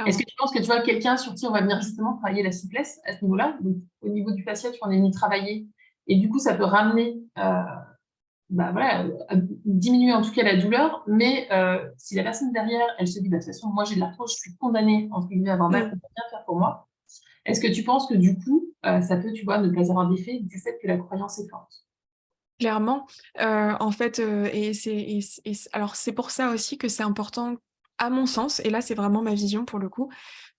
Est-ce que clairement. tu penses que tu vois quelqu'un sur qui on va venir justement travailler la souplesse à ce niveau-là? Donc au niveau du fascia, tu vois, on est venu travailler et du coup, ça peut ramener, bah, voilà, diminuer en tout cas la douleur, mais si la personne derrière, elle se dit: «Bah, de toute façon, moi j'ai de l'arthrose, je suis condamnée entre guillemets à avoir mal, Mmh. on peut rien faire pour moi». Est-ce que tu penses que du coup, ça peut, tu vois, ne pas avoir d'effet du fait que la croyance est forte? Clairement, en fait, alors c'est pour ça aussi que c'est important, à mon sens, et là c'est vraiment ma vision pour le coup,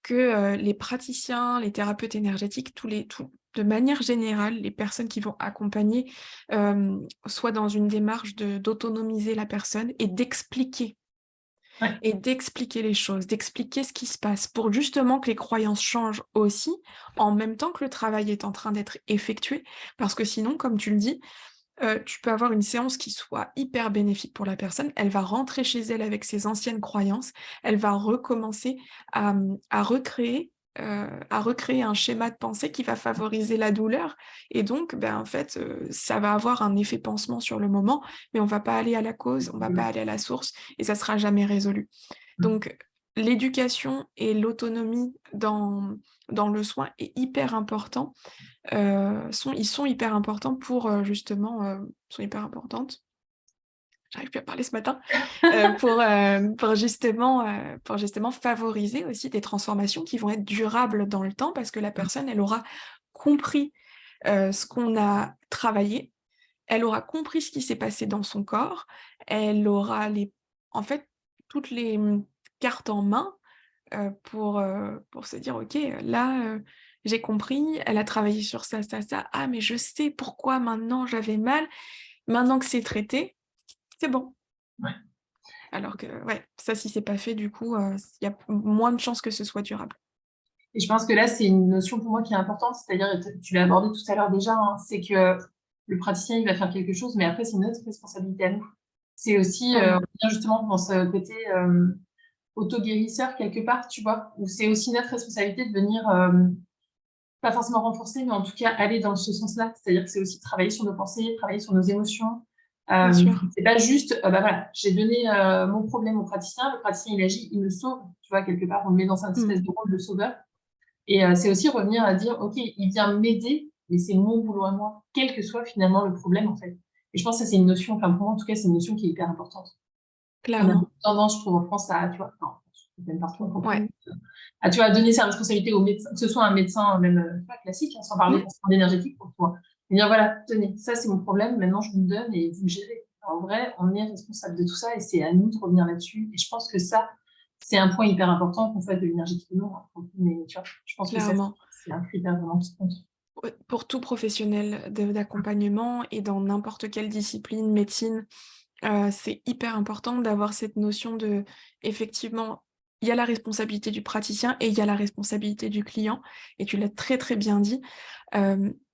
que, les praticiens, les thérapeutes énergétiques, tous de manière générale, les personnes qui vont accompagner, soient dans une démarche d'autonomiser la personne Ouais. et d'expliquer les choses, d'expliquer ce qui se passe pour justement que les croyances changent aussi, en même temps que le travail est en train d'être effectué. Parce que sinon, comme tu le dis, tu peux avoir une séance qui soit hyper bénéfique pour la personne. Elle va rentrer chez elle avec ses anciennes croyances. Elle va recommencer à recréer un schéma de pensée qui va favoriser la douleur et donc, ben, en fait, ça va avoir un effet pansement sur le moment, mais on va pas aller à la cause, on va pas aller à la source et ça sera jamais résolu. Donc l'éducation et l'autonomie dans le soin est hyper important, ils sont hyper importants pour, justement, sont hyper importantes, j'arrive plus à parler ce matin, pour justement favoriser aussi des transformations qui vont être durables dans le temps parce que la personne, elle aura compris ce qu'on a travaillé, elle aura compris ce qui s'est passé dans son corps, elle aura en fait, toutes les, cartes en main, pour se dire: «OK, là, j'ai compris, elle a travaillé sur ça, ça, ça. Ah mais je sais pourquoi maintenant j'avais mal. Maintenant que c'est traité, c'est bon». Ouais. Alors que ouais, ça si c'est pas fait du coup, il y a moins de chances que ce soit durable. Et je pense que là, c'est une notion pour moi qui est importante, c'est-à-dire, et tu l'as abordé tout à l'heure déjà, hein, c'est que le praticien, il va faire quelque chose, mais après, c'est notre responsabilité à nous. C'est aussi, on Clairement, revient justement dans ce côté auto-guérisseur quelque part, tu vois, où c'est aussi notre responsabilité de venir, pas forcément renforcer, mais en tout cas aller dans ce sens-là. C'est-à-dire que c'est aussi travailler sur nos pensées, travailler sur nos émotions. bien sûr. C'est pas juste, bah voilà, j'ai donné mon problème au praticien, le praticien il agit, il me sauve, tu vois, quelque part, on le met dans un Mmh. espèce de rôle de sauveur. Et c'est aussi revenir à dire, OK, il vient m'aider, mais c'est mon boulot à moi, quel que soit finalement le problème, en fait. Et je pense que ça, c'est une notion, enfin, pour moi, en tout cas, c'est une notion qui est hyper importante. On a Clairement. beaucoup tendance, je trouve, en France, à, tu vois, enfin, même partout en France, Ouais. à, tu vois, donner sa responsabilité au médecin, que ce soit un médecin, même pas classique, hein, sans parler Mmh. forcément d'énergétique pour toi. Et dire, voilà, tenez, ça, c'est mon problème, maintenant, je vous le donne et vous le gérez. En vrai, on est responsable de tout ça et c'est à nous de revenir là-dessus. Et je pense que ça, c'est un point hyper important qu'on fait de l'énergétique ou non, hein. Mais tu vois, je pense que ça, Clairement. c'est un critère vraiment qui compte. Ouais, pour tout professionnel d'accompagnement et dans n'importe quelle discipline, médecine, c'est hyper important d'avoir cette notion de effectivement, il y a la responsabilité du praticien et il y a la responsabilité du client et tu l'as très, très bien dit.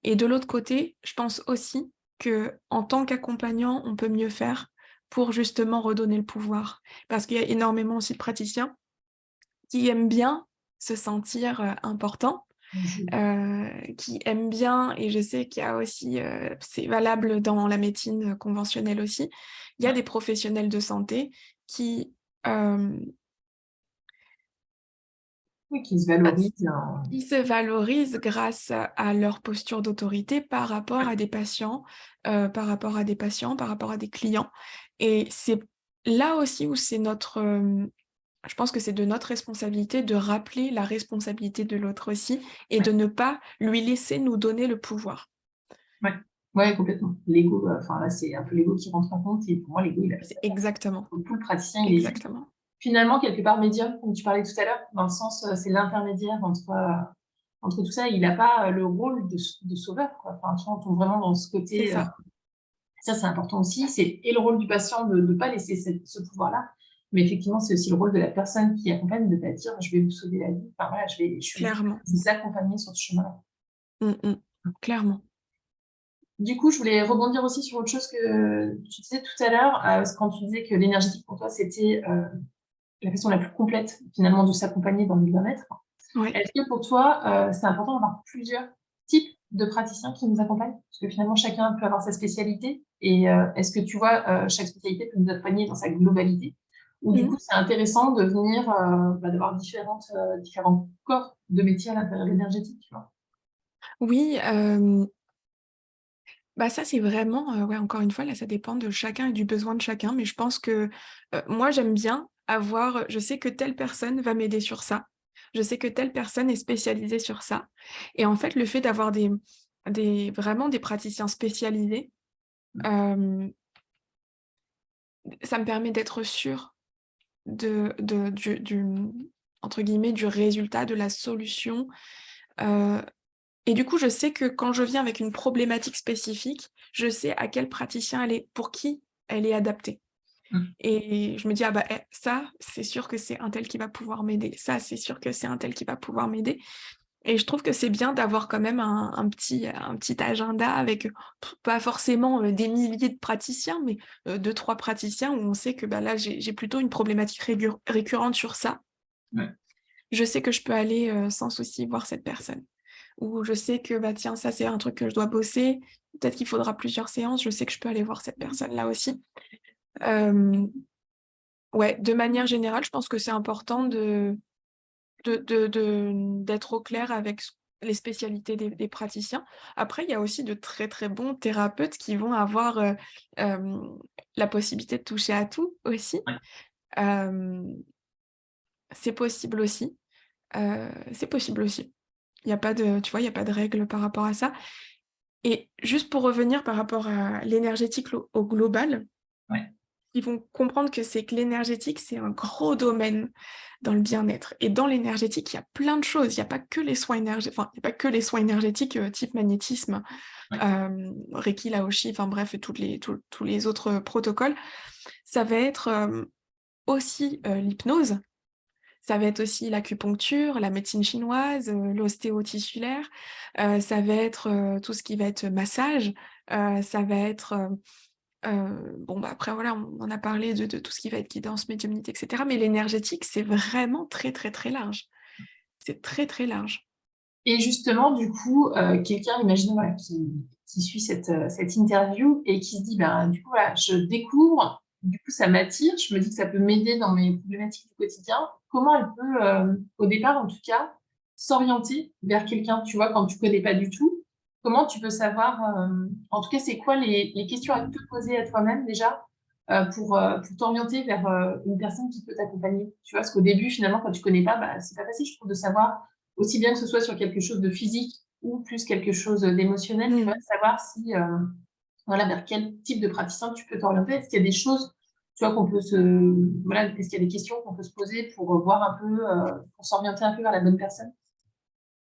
Et de l'autre côté, je pense aussi que en tant qu'accompagnant, on peut mieux faire pour justement redonner le pouvoir. Parce qu'il y a énormément aussi de praticiens qui aiment bien se sentir, importants, qui aiment bien et je sais qu'il y a aussi, c'est valable dans la médecine, conventionnelle aussi. Il y a Ouais, des professionnels de santé qui, hem, oui, qui se bah, valorise. qui se valorisent grâce à leur posture d'autorité par rapport Ouais, à des patients, par rapport à des clients et c'est là aussi où c'est je pense que c'est de notre responsabilité de rappeler la responsabilité de l'autre aussi et ouais, de ne pas lui laisser nous donner le pouvoir. ouais. Ouais, complètement. L'ego, enfin là, c'est un peu l'ego qui rentre en compte et pour moi, l'ego, il a pas C'est sa place. exactement, Pour le coup, le praticien, il est juste exactement. finalement quelque part médium, comme tu parlais tout à l'heure, dans le sens, c'est l'intermédiaire entre tout ça. Il a pas le rôle de sauveur, quoi. Enfin, tu vois, on tombe vraiment dans ce C'est côté, ça, ça, c'est important aussi. C'est et le rôle du patient de ne pas laisser ce pouvoir-là, mais effectivement, c'est aussi le rôle de la personne qui accompagne de pas dire: «Je vais vous sauver la vie». Enfin voilà, je suis juste clairement. vous accompagner sur ce chemin-là. Mmh mh. Clairement. Du coup, je voulais rebondir aussi sur autre chose que tu disais tout à l'heure, quand tu disais que l'énergétique pour toi, c'était, la façon la plus complète finalement de s'accompagner dans le bien-être. Ouais. Est-ce que pour toi, c'est important d'avoir plusieurs types de praticiens qui nous accompagnent? Parce que finalement, chacun peut avoir sa spécialité et est-ce que tu vois, chaque spécialité peut nous accompagner dans sa globalité? Ou du Mmh. coup, c'est intéressant de venir, bah, d'avoir différents corps de métier à l'intérieur de l'énergétique, tu vois? Oui, bah, ça, c'est vraiment, ouais, encore une fois, là, ça dépend de chacun et du besoin de chacun, mais je pense que, moi, j'aime bien avoir, je sais que telle personne va m'aider sur ça. Je sais que telle personne est spécialisée sur ça et en fait, le fait d'avoir vraiment des praticiens spécialisés, hem, ça me permet d'être sûre du entre guillemets «du résultat», de la solution, heu et du coup, je sais que quand je viens avec une problématique spécifique, je sais à quel praticien elle est pour qui elle est adaptée Mmh. et je me dis: «Ah bah, ça, c'est sûr que c'est un tel qui va pouvoir m'aider. Ça, c'est sûr que c'est un tel qui va pouvoir m'aider» et je trouve que c'est bien d'avoir quand même un petit agenda avec, pas forcément, des milliers de praticiens, mais 2-3 praticiens où on sait que, bah, là, j'ai plutôt une problématique récurrente sur ça. Ouais. Je sais que je peux aller, sans souci voir cette personne. Ou je sais que, bah, tiens, ça, c'est un truc que je dois bosser, peut-être qu'il faudra plusieurs séances, je sais que je peux aller voir cette personne-là aussi. Hem, ouais, de manière générale, je pense que c'est important d'être au clair avec les spécialités des praticiens. Après, il y a aussi de très, très bons thérapeutes qui vont avoir, hem, la possibilité de toucher à tout aussi. Ouais. Hem, c'est possible aussi, c'est possible aussi. Il y a pas de tu vois, il y a pas de règle par rapport à ça et juste pour revenir par rapport à l'énergétique au global, Ouais. ils vont comprendre que l'énergétique, c'est un gros domaine dans le bien-être et dans l'énergétique, il y a plein de choses. Il y a pas que les soins il y a pas que les soins énergétiques, type magnétisme, Ouais. Reiki, Laoshi, enfin bref, tous les autres protocoles. Ça va être, aussi, l'hypnose, ça va être aussi l'acupuncture, la médecine chinoise, l'ostéo-tissulaire, ça va être, tout ce qui va être massage, ça va être, bon, bah, après voilà, on en a parlé de tout ce qui va être guidance, médiumnité et cetera, mais l'énergétique, c'est vraiment très, très, très large. C'est très, très large. Et justement, du coup, quelqu'un, imaginons, voilà, qui suit cette interview et qui se dit, ben, du coup, voilà, je découvre, du coup, ça m'attire, je me dis que ça peut m'aider dans mes problématiques du quotidien. Comment elle peut, au départ, en tout cas, s'orienter vers quelqu'un, tu vois, quand tu connais pas du tout? Comment tu peux savoir, en tout cas, c'est quoi les questions à te poser à toi-même déjà, pour t'orienter vers une personne qui peut t'accompagner? Tu vois, parce qu'au début, finalement, quand tu connais pas, bah, c'est pas facile, je trouve, de savoir aussi bien que ce soit sur quelque chose de physique ou plus quelque chose d'émotionnel, tu vois? Mmh. Savoir si, voilà, vers quel type de praticien tu peux t'orienter. Est-ce qu'il y a des choses, tu vois, qu'on peut se voilà, est-ce qu'il y a des questions qu'on peut se poser pour, voir un peu, pour s'orienter un peu vers la bonne personne?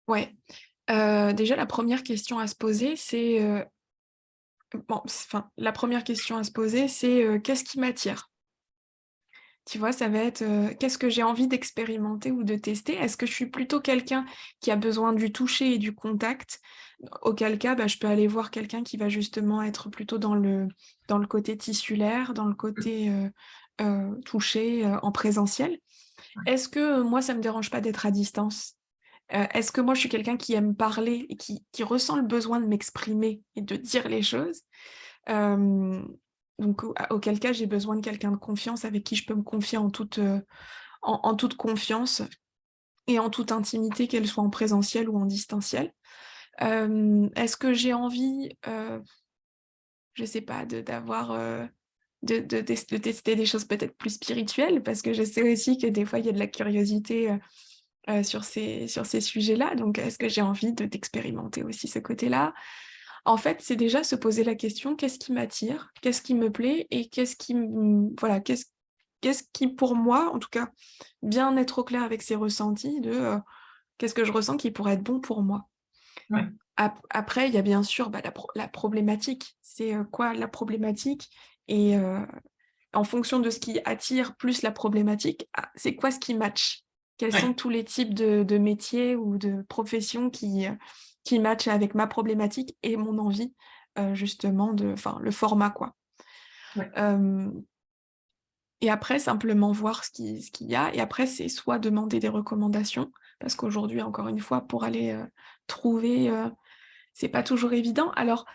Ouais. Déjà la première question à se poser, c'est, bon, enfin, la première question à se poser, c'est, «Qu'est-ce qui m'attire?» Tu vois? Ça va être, qu'est-ce que j'ai envie d'expérimenter ou de tester? Est-ce que je suis plutôt quelqu'un qui a besoin du toucher et du contact? Auquel cas, bah, je peux aller voir quelqu'un qui va justement être plutôt dans le côté tissulaire, dans le côté, toucher, en présentiel. Est-ce que, moi, ça me dérange pas d'être à distance? Est-ce que moi, je suis quelqu'un qui aime parler et qui ressent le besoin de m'exprimer et de dire les choses? Hem, donc auquel cas, j'ai besoin de quelqu'un de confiance avec qui je peux me confier en toute confiance et en toute intimité, qu'elle soit en présentiel ou en distanciel. Est-ce que j'ai envie, je sais pas, d'avoir, de tester des choses peut-être plus spirituelles? Parce que je sais aussi que des fois, il y a de la curiosité, sur ces sujets-là, donc est-ce que j'ai envie d'expérimenter aussi ce côté-là? En fait, c'est déjà se poser la question: «Qu'est-ce qui m'attire? Qu'est-ce qui me plaît? Et qu'est-ce qui voilà, qu'est-ce qui pour moi, en tout cas, bien être au clair avec ses ressentis de, qu'est-ce que je ressens qui pourrait être bon pour moi?» Ouais, Après, il y a bien sûr, bah, la problématique. C'est, quoi la problématique? Et en fonction de ce qui attire plus la problématique, c'est quoi ce qui match? Quels sont ouais, tous les types de métiers ou de professions qui matchent avec ma problématique et mon envie, justement enfin, le format, quoi. ouais. Hem Et après simplement voir ce qu'il y a et après c'est soit demander des recommandations, parce qu'aujourd'hui encore une fois pour aller, trouver, c'est pas toujours évident. Alors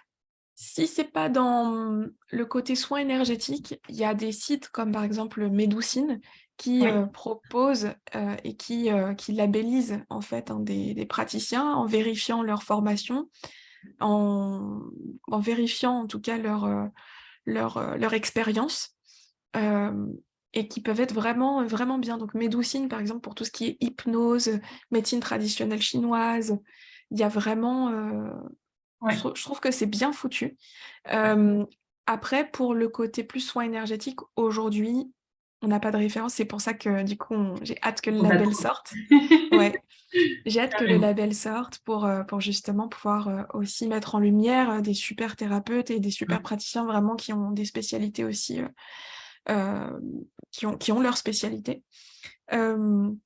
si c'est pas dans, le côté soins énergétiques, il y a des sites comme par exemple Médoucine qui, Oui, proposent, et qui labellisent en fait, hein, des praticiens en vérifiant leur formation, en vérifiant en tout cas leur expérience, hem et qui peuvent être vraiment, vraiment bien. Donc Médoucine par exemple pour tout ce qui est hypnose, médecine traditionnelle chinoise, il y a vraiment, ouais, je trouve que c'est bien foutu. ouais. Hem, Après pour le côté plus soins énergétiques, aujourd'hui, on n'a pas de référence. C'est pour ça que du coup j'ai hâte que le Faut pas label trop. sorte. Ouais, j'ai hâte que le Carrément. label sorte pour justement pouvoir, aussi mettre en lumière, des super thérapeutes et des super Mmh. praticiens vraiment qui ont des spécialités aussi, hem, qui ont leur spécialité. Hem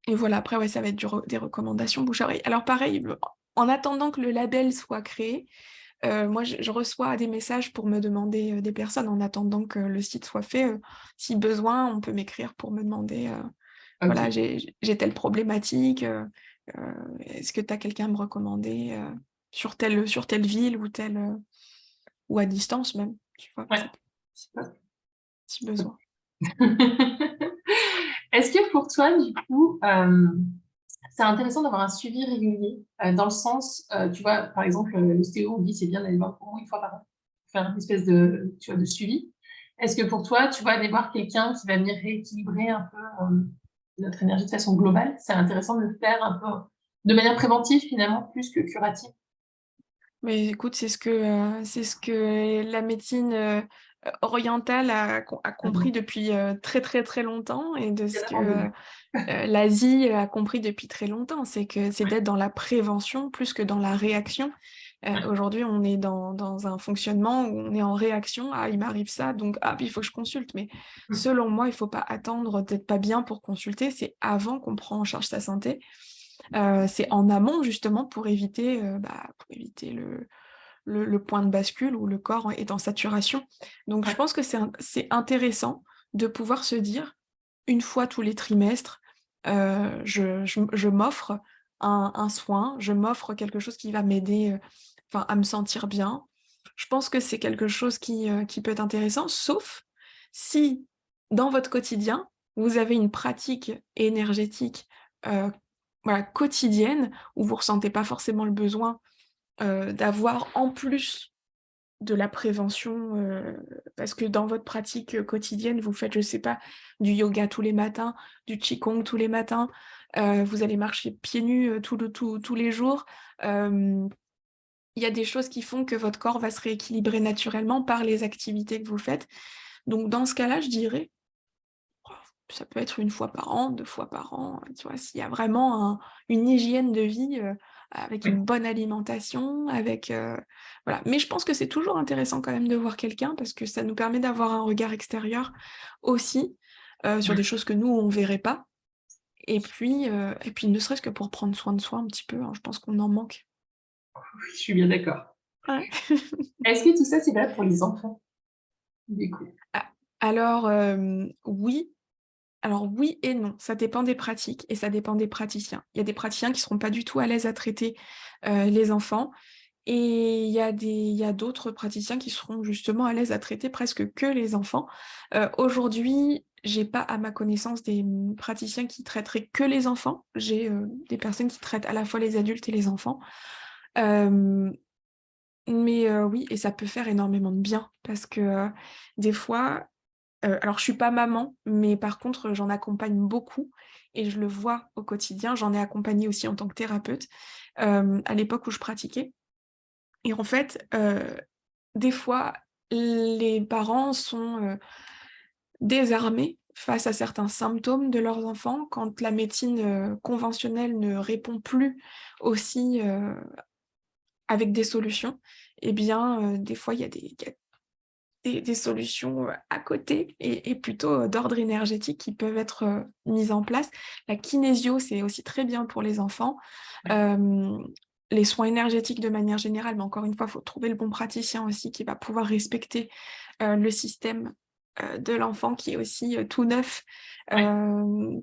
Et voilà, après ouais, ça va être des recommandations bouche à oreille. Alors pareil, en attendant que le label soit créé, moi je reçois des messages pour me demander, des personnes en attendant que le site soit fait, si besoin, on peut m'écrire pour me demander, voilà: OK. «J'ai telle problématique, est-ce que tu as quelqu'un à me recommander, sur telle ville ou telle, ou à distance même?» Tu vois? Ouais. Ça peut si besoin. Est-ce que pour toi, du coup, c'est intéressant d'avoir un suivi régulier, dans le sens, tu vois, par exemple, l'ostéo, on dit: «C'est bien d'aller voir au moins une fois par an», faire une espèce de, tu vois, de suivi. Est-ce que pour toi, tu vois, aller voir quelqu'un qui va venir rééquilibrer un peu, notre énergie de façon globale, c'est intéressant de le faire un peu De manière préventive, finalement, plus que curative? Mais écoute, c'est ce que la médecine, orientale a Mmh. compris depuis, très, très, très longtemps et de ce que, Tellement donné. l'Asie a compris depuis très longtemps. C'est que c'est d'être dans la prévention plus que dans la réaction. Ouais. Aujourd'hui, on est dans un fonctionnement où on est en réaction: «Ah, il m'arrive ça, donc ah, il faut que je consulte». Mais Mmh. selon moi, il faut pas attendre d'être pas bien pour consulter, c'est avant qu'on prend en charge sa santé. C'est en amont justement pour éviter le point de bascule où le corps est en saturation. Donc je Ouais. pense que c'est intéressant de pouvoir se dire: «Une fois tous les trimestres, je m'offre un soin, je m'offre quelque chose qui va m'aider, enfin à me sentir bien». Je pense que c'est quelque chose qui peut être intéressant, sauf si dans votre quotidien, vous avez une pratique énergétique, heu, voilà, quotidienne où vous ressentez pas forcément le besoin, d'avoir en plus de la prévention, parce que dans votre pratique, quotidienne, vous faites, je sais pas, du yoga tous les matins, du qigong tous les matins, vous allez marcher pieds nus, tous les jours. Hem, il y a des choses qui font que votre corps va se rééquilibrer naturellement par les activités que vous faites. Donc dans ce cas-là, je dirais, ça peut être une fois par an, 2 fois par an, tu vois? S'il y a vraiment une hygiène de vie, avec Oui. une bonne alimentation, avec, voilà. Mais je pense que c'est toujours intéressant quand même de voir quelqu'un parce que ça nous permet d'avoir un regard extérieur aussi, sur des choses que nous, on verrait pas et puis ne serait-ce que pour prendre soin de soi un petit peu, hein, je pense qu'on en manque. Oui, je suis bien d'accord. Ouais. Est-ce que tout ça, c'est valable pour les enfants, du coup? A alors, oui. Alors oui et non, ça dépend des pratiques et ça dépend des praticiens. Il y a des praticiens qui seront pas du tout à l'aise à traiter, les enfants et il y a d'autres praticiens qui seront justement à l'aise à traiter presque que les enfants. Aujourd'hui, j'ai pas à ma connaissance des, praticiens qui traiteraient que les enfants. J'ai, des personnes qui traitent à la fois les adultes et les enfants. Hem, oui et ça peut faire énormément de bien parce que, des fois, alors je suis pas maman, mais par contre, j'en accompagne beaucoup et je le vois au quotidien. J'en ai accompagné aussi en tant que thérapeute, à l'époque où je pratiquais et en fait, des fois, les parents sont, désarmés face à certains symptômes de leurs enfants quand la médecine, conventionnelle ne répond plus aussi, avec des solutions et bien, des fois, il y a des solutions, à côté et plutôt, d'ordre énergétique qui peuvent être, mises en place. La kinésio, c'est aussi très bien pour les enfants. Ouais. Hem, les soins énergétiques de manière générale, mais encore une fois, il faut trouver le bon praticien aussi qui va pouvoir respecter, le système, de l'enfant qui est aussi, tout neuf, Ouais.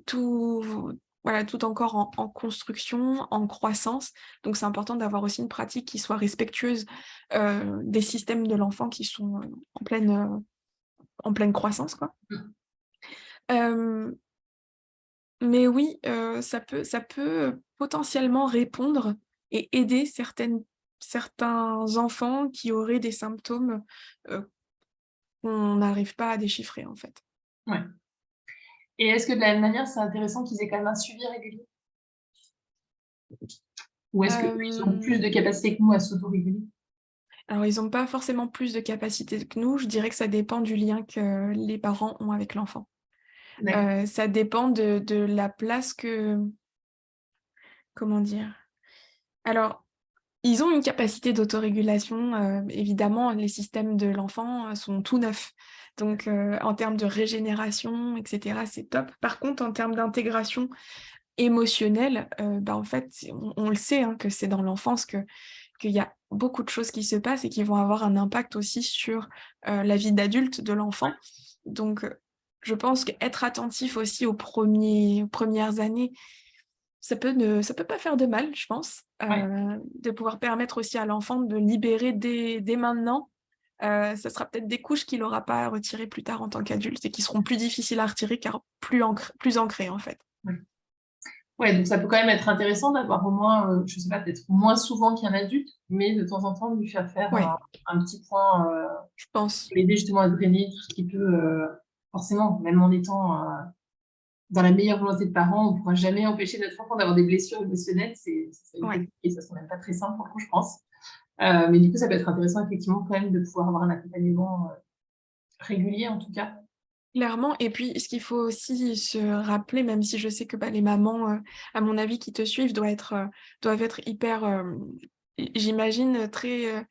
tout voilà, tout encore en construction, en croissance. Donc c'est important d'avoir aussi une pratique qui soit respectueuse, des systèmes de l'enfant qui sont, en pleine croissance, quoi. Mmh. Hem, mais oui, ça peut, potentiellement répondre et aider certains enfants qui auraient des symptômes, heu, qu'on n'arrive pas à déchiffrer, en fait. Ouais. Et est-ce que de la même manière, c'est intéressant qu'ils aient quand même un suivi régulier? Ou est-ce qu'eux, ils ont plus Hem, de capacité que nous à s'autoréguler? alors ils ont pas forcément plus de capacité que nous, je dirais que ça dépend du lien que les parents ont avec l'enfant. D'accord. Ça dépend de la place comment dire? Alors, ils ont une capacité d'autorégulation, évidemment, les systèmes de l'enfant, sont tout neufs. Donc, en termes de régénération et cetera, c'est top. Par contre, en termes d'intégration émotionnelle, en fait, on le sait, hein, que c'est dans l'enfance qu'il y a beaucoup de choses qui se passent et qui vont avoir un impact aussi sur, la vie d'adulte de l'enfant. Donc, je pense qu'être attentif aussi aux premières années ça peut pas faire de mal, je pense, Ouais. de pouvoir permettre aussi à l'enfant de libérer dès maintenant. Ça sera peut-être des couches qu'il aura pas à retirer plus tard en tant qu'adulte et qui seront plus difficiles à retirer car plus ancrées, en fait. Ouais. Ouais, donc ça peut quand même être intéressant d'avoir au moins, je sais pas, peut-être moins souvent qu'un adulte, mais de temps en temps lui faire faire Ouais, un petit point, je pense. pour l'aider justement à drainer tout ce qui peut, forcément, même en étant, dans la meilleure volonté de parents, on ne pourra jamais empêcher notre enfant d'avoir des blessures émotionnelles. C'est Ouais. utopique et ça ne serait même pas très simple pour le coup, je pense. Mais du coup, ça peut être intéressant effectivement quand même de pouvoir avoir un accompagnement régulier en tout cas. Clairement et puis ce qu'il faut aussi se rappeler, même si je sais que, bah, les mamans, à mon avis qui te suivent doivent être hyper, j'imagine, très,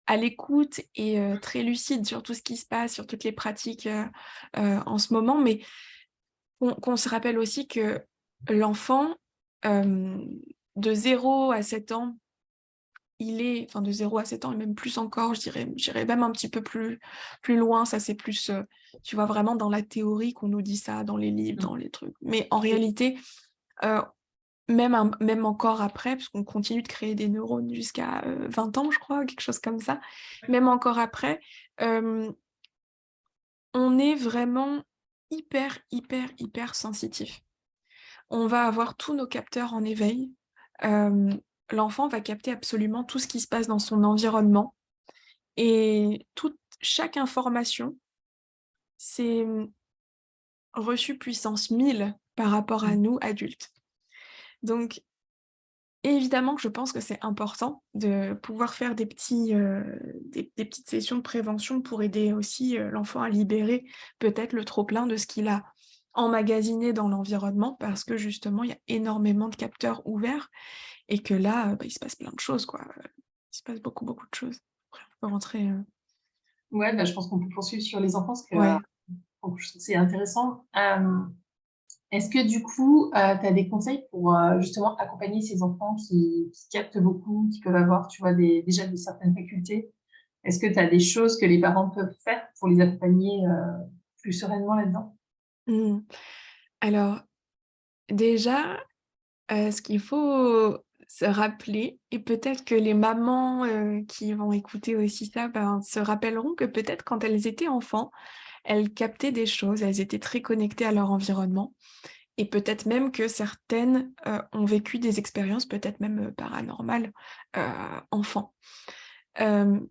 à l'écoute et très lucides sur tout ce qui se passe, sur toutes les pratiques, en ce moment. Mais qu'on se rappelle aussi que l'enfant, hem, de 0 à 7 ans, enfin de 0 à 7 ans et même plus encore, j'irais même un petit peu plus loin, ça c'est plus, tu vois, vraiment dans la théorie qu'on nous dit ça, dans les livres, Mmh. dans les trucs. Mais en réalité, heu, même encore après, parce qu'on continue de créer des neurones jusqu'à, 20 ans, je crois, quelque chose comme ça. Même encore après, hem, on est vraiment hyper, hyper, hyper sensitif. On va avoir tous nos capteurs en éveil. Hem, L'enfant va capter absolument tout ce qui se passe dans son environnement. Et chaque information, c'est, reçu puissance 1000 par rapport à Mmh. nous, adultes. Donc évidemment que je pense que c'est important de pouvoir faire des petites sessions de prévention pour aider aussi, l'enfant à libérer peut-être le trop-plein de ce qu'il a emmagasiné dans l'environnement parce que justement, il y a énormément de capteurs ouverts et que là, bah, il se passe plein de choses, quoi, il se passe beaucoup, beaucoup de choses. Après on peut rentrer, Ouais, bah, je pense qu'on peut poursuivre sur les enfants parce que, ouais. donc je trouve que c'est intéressant. Est-ce que du coup, tu as des conseils pour, justement accompagner ces enfants qui captent beaucoup, qui peuvent avoir, tu vois, déjà de certaines facultés? Est-ce que tu as des choses que les parents peuvent faire pour les accompagner, plus sereinement là-dedans? Mmh. Alors déjà, ce qu'il faut se rappeler et peut-être que les mamans, qui vont écouter aussi ça, ben, se rappelleront que peut-être quand elles étaient enfants, elles captaient des choses, elles étaient très connectées à leur environnement et peut-être même que certaines, ont vécu des expériences peut-être même, paranormales, heu, enfant. Hem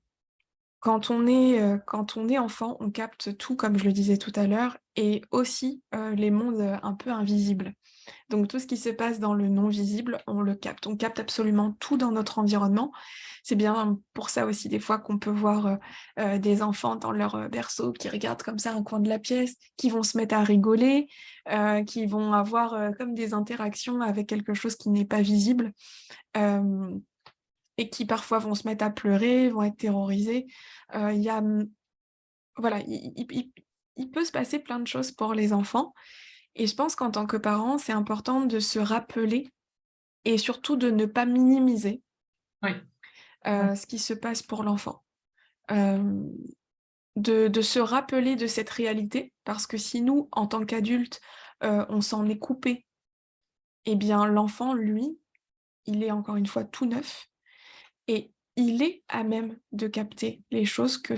quand on est enfant, on capte tout comme je le disais tout à l'heure et aussi, les mondes, un peu invisibles. Donc tout ce qui se passe dans le non visible, on le capte. On capte absolument tout dans notre environnement. C'est bien pour ça aussi des fois qu'on peut voir, des enfants dans leur, berceau qui regardent comme ça un coin de la pièce, qui vont se mettre à rigoler, qui vont avoir, comme des interactions avec quelque chose qui n'est pas visible, hem et qui parfois vont se mettre à pleurer, vont être terrorisés. Il y a, voilà, il peut se passer plein de choses pour les enfants et je pense qu'en tant que parent, c'est important de se rappeler et surtout de ne pas minimiser, Oui. Ouais. ce qui se passe pour l'enfant. Hem, de se rappeler de cette réalité parce que si nous, en tant qu'adultes, on s'en est coupé et bien l'enfant, lui, il est encore une fois tout neuf. Et il est à même de capter les choses que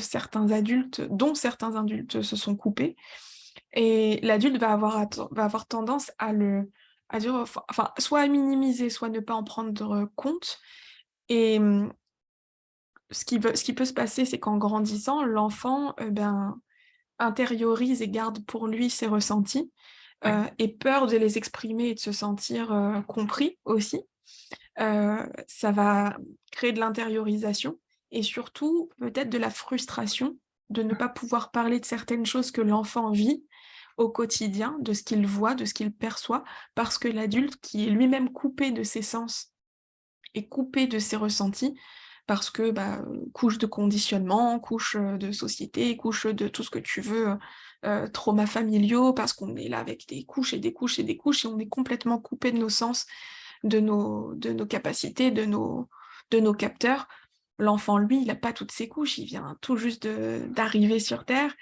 dont certains adultes se sont coupés et l'adulte va avoir tendance à dire enfin, soit à minimiser, soit ne pas en prendre compte et ce qui peut se passer, c'est qu'en grandissant, l'enfant, ben, intériorise et garde pour lui ses ressentis, Ouais. et peur de les exprimer et de se sentir, compris aussi. Ça va créer de l'intériorisation et surtout peut-être de la frustration de ne pas pouvoir parler de certaines choses que l'enfant vit au quotidien, de ce qu'il voit, de ce qu'il perçoit, parce que l'adulte qui est lui-même coupé de ses sens et coupé de ses ressentis, parce que, bah, couche de conditionnement, couche, de société, couche de tout ce que tu veux, traumas familiaux, parce qu'on est là avec des couches et des couches et des couches et on est complètement coupé de nos sens, de nos capacités, de nos capteurs. L'enfant, lui, il a pas toutes ces couches, il vient tout juste d'arriver sur terre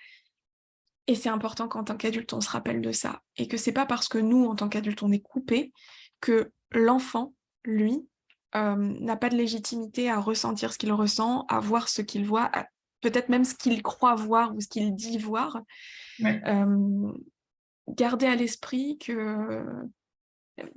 et c'est important qu'en tant qu'adulte, on se rappelle de ça et que c'est pas parce que nous, en tant qu'adultes, on est coupé que l'enfant, lui, n'a pas de légitimité à ressentir ce qu'il ressent, à voir ce qu'il voit, à peut-être même ce qu'il croit voir ou ce qu'il dit voir. Ouais. Hem, Garder à l'esprit que,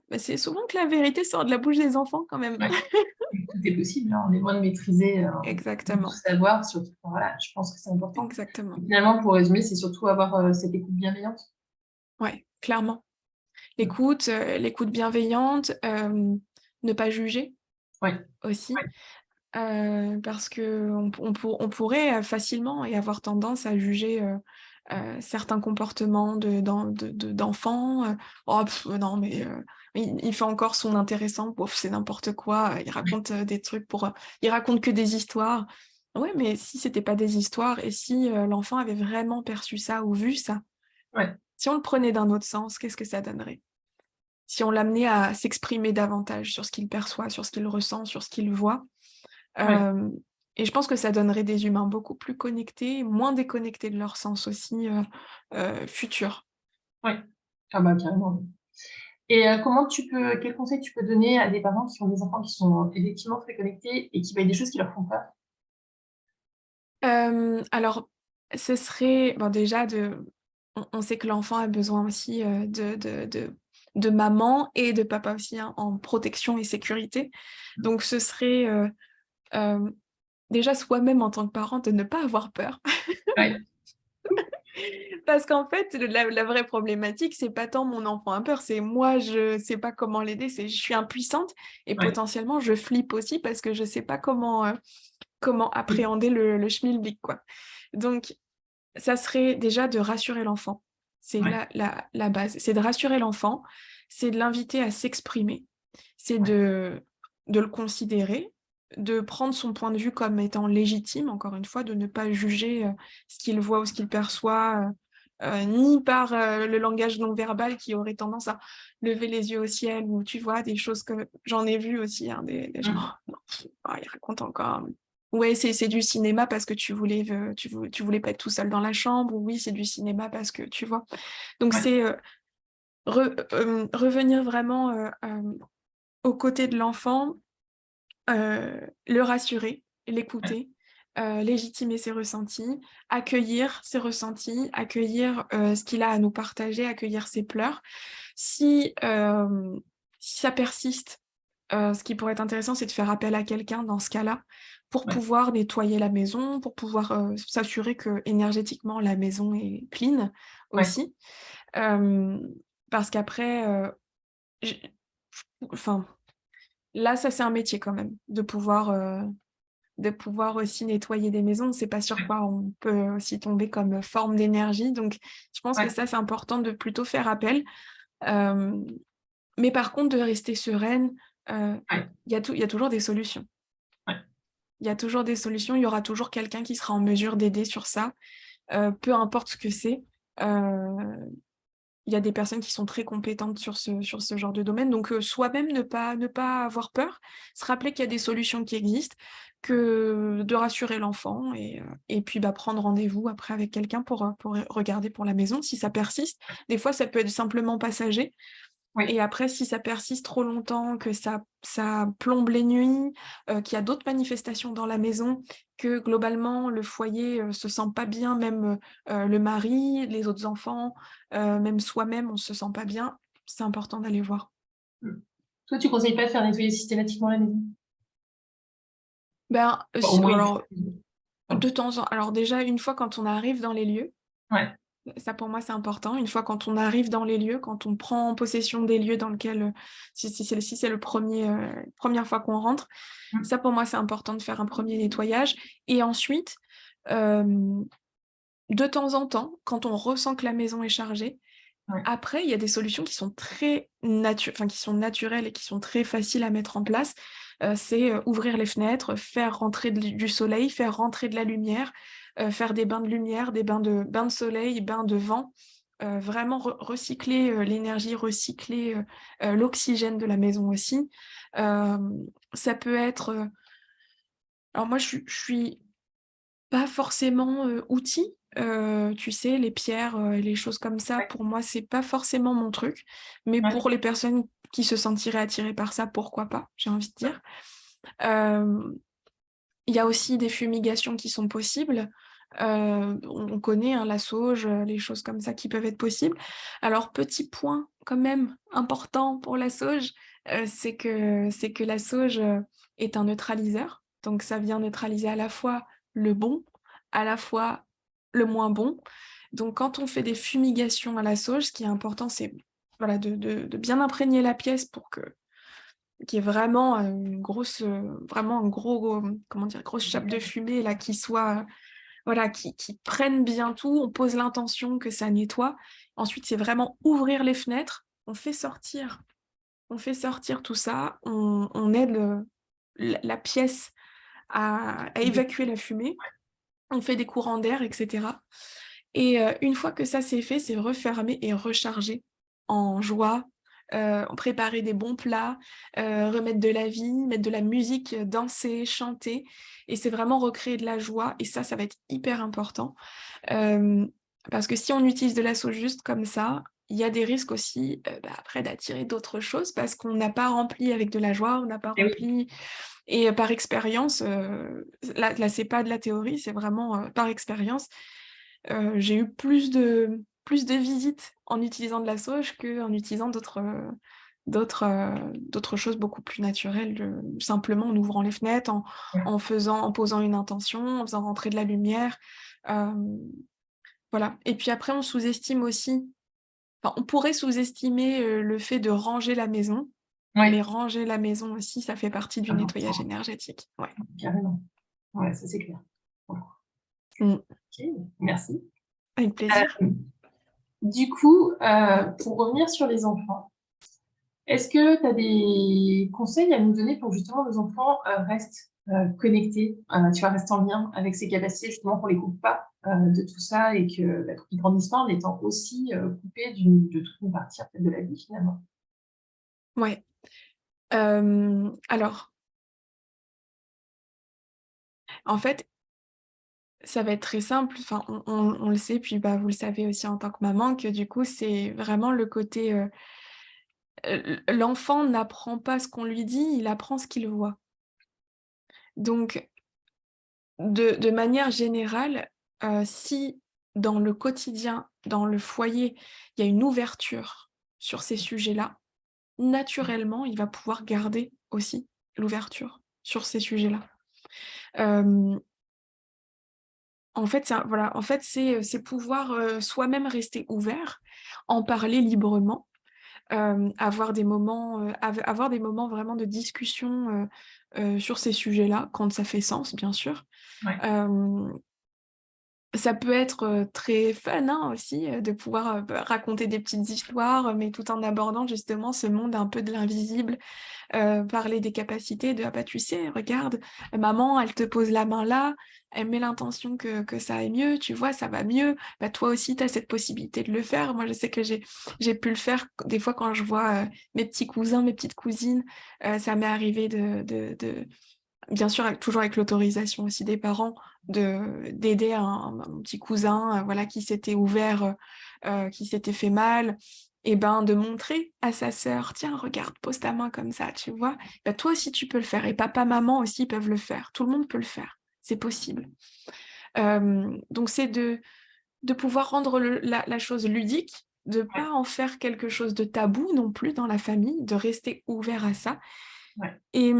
bah, c'est souvent que la vérité sort de la bouche des enfants quand même. Ouais. Tout est possible, hein, on est loin de maîtriser, de tout Exactement, savoir, surtout enfin, voilà, je pense que c'est important. Et exactement. finalement, pour résumer, c'est surtout avoir, cette écoute bienveillante. Ouais. clairement. Mmh. L'écoute bienveillante, ne pas juger Ouais, aussi, ouais, parce qu'on pourrait, facilement et avoir tendance à juger, certains comportements d'enfants, «Oh non mais il fait encore son intéressant, bof, c'est n'importe quoi, il raconte, des trucs il raconte que des histoires». Ouais, mais si c'était pas des histoires et si, l'enfant avait vraiment perçu ça ou vu ça, ouais, si on le prenait d'un autre sens, qu'est-ce que ça donnerait? Si on l'amenait à s'exprimer davantage sur ce qu'il perçoit, sur ce qu'il ressent, sur ce qu'il voit, ouais, hem et je pense que ça donnerait des humains beaucoup plus connectés, moins déconnectés de leur sens aussi, futur. ouais. Ah bah, carrément, oui. Et quel conseil tu peux donner à des parents qui ont des enfants qui sont effectivement très connectés et qui voient des choses qui leur font peur? Alors, ce serait bon déjà on sait que l'enfant a besoin aussi, de maman et de papa aussi, hein, en protection et sécurité. Mmh. Donc ce serait, hem, déjà soi-même en tant que parent de ne pas avoir peur. Ouais, Parce qu'en fait, la vraie problématique, c'est pas tant mon enfant a peur, c'est moi, je sais pas comment l'aider, c'est je suis impuissante et ouais, potentiellement je flippe aussi parce que je sais pas comment oui, appréhender le schmilblick, quoi. Donc ça serait déjà de rassurer l'enfant. C'est ouais, la base. C'est de rassurer l'enfant, c'est de l'inviter à s'exprimer, c'est ouais, de le considérer, de prendre son point de vue comme étant légitime, encore une fois, de ne pas juger, ce qu'il voit ou ce qu'il perçoit, ni par, le langage non verbal qui aurait tendance à lever les yeux au ciel ou tu vois? Des choses que j'en ai vu aussi, hein, des gens: mmh, «Oh non, oh il raconte encore». Ouais, c'est du cinéma parce que tu voulais pas être tout seul dans la chambre ou oui, c'est du cinéma parce que tu vois? Donc ouais, c'est, revenir vraiment, aux côtés de l'enfant, le rassurer, ouais, l'écouter, légitimer ses ressentis, accueillir ses ressentis, accueillir, ce qu'il a à nous partager, accueillir ses pleurs. Si, si ça persiste, ce qui pourrait être intéressant, c'est de faire appel à quelqu'un dans ce cas-là, pour ouais, pouvoir nettoyer la maison, pour pouvoir, s'assurer qu'énergétiquement la maison est clean ouais, aussi. Hem, Parce qu'après, j enfin, là, ça c'est un métier quand même, de pouvoir aussi nettoyer des maisons. C'est pas sur ouais, quoi on peut aussi tomber comme, forme d'énergie, donc je pense que ouais, ça, c'est important de plutôt faire appel. Hem Mais par contre, de rester sereine, ouais, il y a toujours des solutions. ouais, Il y a toujours des solutions, il y aura toujours quelqu'un qui sera en mesure d'aider sur ça, peu importe ce que c'est. Heu, il y a des personnes qui sont très compétentes sur ce genre de domaine, donc soi-même ne pas avoir peur, se rappeler qu'il y a des solutions qui existent, que de rassurer l'enfant et puis, bah, prendre rendez-vous après avec quelqu'un pour regarder pour la maison si ça persiste. Des fois, ça peut être simplement passager. oui, Et après, si ça persiste trop longtemps, que ça plombe les nuits, qu'il y a d'autres manifestations dans la maison, que globalement le foyer, se sent pas bien, même, le mari, les autres enfants, même soi-même, on se sent pas bien, c'est important d'aller voir. mmh. Toi, tu conseilles pas de faire nettoyer systématiquement la maison? Ben, Enfin, au moins une fois alors enfin, de temps en alors déjà une fois quand on arrive dans les lieux, ouais, ça pour moi c'est important. Une fois quand on arrive dans les lieux, quand on prend possession des lieux dans lesquels, si c'est le 1 fois qu'on rentre, mmh, ça pour moi c'est important de faire un premier nettoyage et ensuite, hem, de temps en temps, quand on ressent que la maison est chargée, ouais, après il y a des solutions qui sont qui sont naturelles et qui sont très faciles à mettre en place. C'est, ouvrir les fenêtres, faire rentrer du soleil, faire rentrer de la lumière, faire des bains de lumière, des bains de soleil, bains de vent, vraiment recycler, l'énergie, recycler, l'oxygène de la maison aussi. Hem, Ça peut être, alors moi je suis pas forcément, outil, tu sais, les pierres, les choses comme ça, ouais, pour moi, c'est pas forcément mon truc, mais ouais, pour les personnes qui se sentiraient attirées par ça, pourquoi pas, j'ai envie de ouais, dire. Hem, il y a aussi des fumigations qui sont possibles, on connaît, hein, la sauge, les choses comme ça qui peuvent être possibles. Alors petit point quand même important pour la sauge, c'est que la sauge, est un neutraliseur, donc ça vient neutraliser à la fois le bon, à la fois le moins bon. Donc quand on fait des fumigations à la sauge, ce qui est important, c'est voilà, de bien imprégner la pièce pour qu'il y ait vraiment une grosse, vraiment un gros, comment dire, grosse chape de fumée là qui soit, voilà, qui prenne bien tout. On pose l'intention que ça nettoie. Ensuite, c'est vraiment ouvrir les fenêtres. On fait sortir tout ça. On aide la pièce à évacuer la fumée. On fait des courants d'air, et cetera. Et une fois que ça c'est fait, c'est refermer et recharger en joie, préparer des bons plats, remettre de la vie, mettre de la musique, danser, chanter et c'est vraiment recréer de la joie et ça va être hyper important. Hem, Parce que si on utilise de la sauce juste comme ça, il y a des risques aussi, après d'attirer d'autres choses parce qu'on n'a pas rempli avec de la joie, on n'a pas Et oui, rempli et par expérience, là c'est pas de la théorie, c'est vraiment, par expérience. J'ai eu plus de visites en utilisant de la sauge qu'en utilisant d'autres choses beaucoup plus naturelles, simplement en ouvrant les fenêtres, ouais. en posant une intention, en faisant rentrer de la lumière, hem, voilà et puis après on sous-estime aussi enfin, on pourrait sous-estimer, le fait de ranger la maison, mais Ouais, ranger la maison aussi, ça fait partie du nettoyage important, énergétique. Ouais. carrément. Ouais, ça c'est clair. Mmh. OK, merci. Avec plaisir. Du coup, pour revenir sur les enfants, est-ce que tu as des conseils à nous donner pour justement nos enfants, restent, connectés, tu vois, restent en lien avec ces capacités justement qu'on les coupe pas, de tout ça et que, bah, qu'ils grandissent pas en étant aussi, coupés de toute une partie en fait de la vie finalement? Ouais. Alors, en fait, ça va être très simple, enfin, on le sait, puis, bah, vous le savez aussi en tant que maman que du coup, c'est vraiment le côté, l'enfant n'apprend pas ce qu'on lui dit, il apprend ce qu'il voit. Donc de manière générale, si dans le quotidien, dans le foyer, il y a une ouverture sur ces sujets-là, naturellement, il va pouvoir garder aussi l'ouverture sur ces sujets-là. Hem, En fait, voilà, en fait, c'est pouvoir, soi-même rester ouvert, en parler librement, avoir des moments vraiment de discussion, sur ces sujets-là, quand ça fait sens, bien sûr. Ouais, Hem Ça peut être, très fun, hein, aussi, de pouvoir, raconter des petites histoires, mais tout en abordant justement ce monde un peu de l'invisible, parler des capacités de: «Ah bah, tu sais, regarde, maman, elle te pose la main là, elle met l'intention que ça aille mieux, tu vois, ça va mieux. Bah, toi aussi, tu as cette possibilité de le faire». Moi, je sais que j'ai pu le faire des fois quand je vois, mes petits cousins, mes petites cousines, ça m'est arrivé de bien sûr, toujours avec l'autorisation aussi des parents, d'aider un petit cousin, voilà, qui s'était ouvert, qui s'était fait mal et ben, de montrer à sa sœur: «Tiens, regarde, pose ta main comme ça, tu vois? Bah, toi aussi tu peux le faire et papa, maman aussi peuvent le faire. Tout le monde peut le faire. C'est possible». Donc c'est de pouvoir rendre la chose ludique, de ouais, pas en faire quelque chose de tabou non plus dans la famille, de rester ouvert à ça ouais, et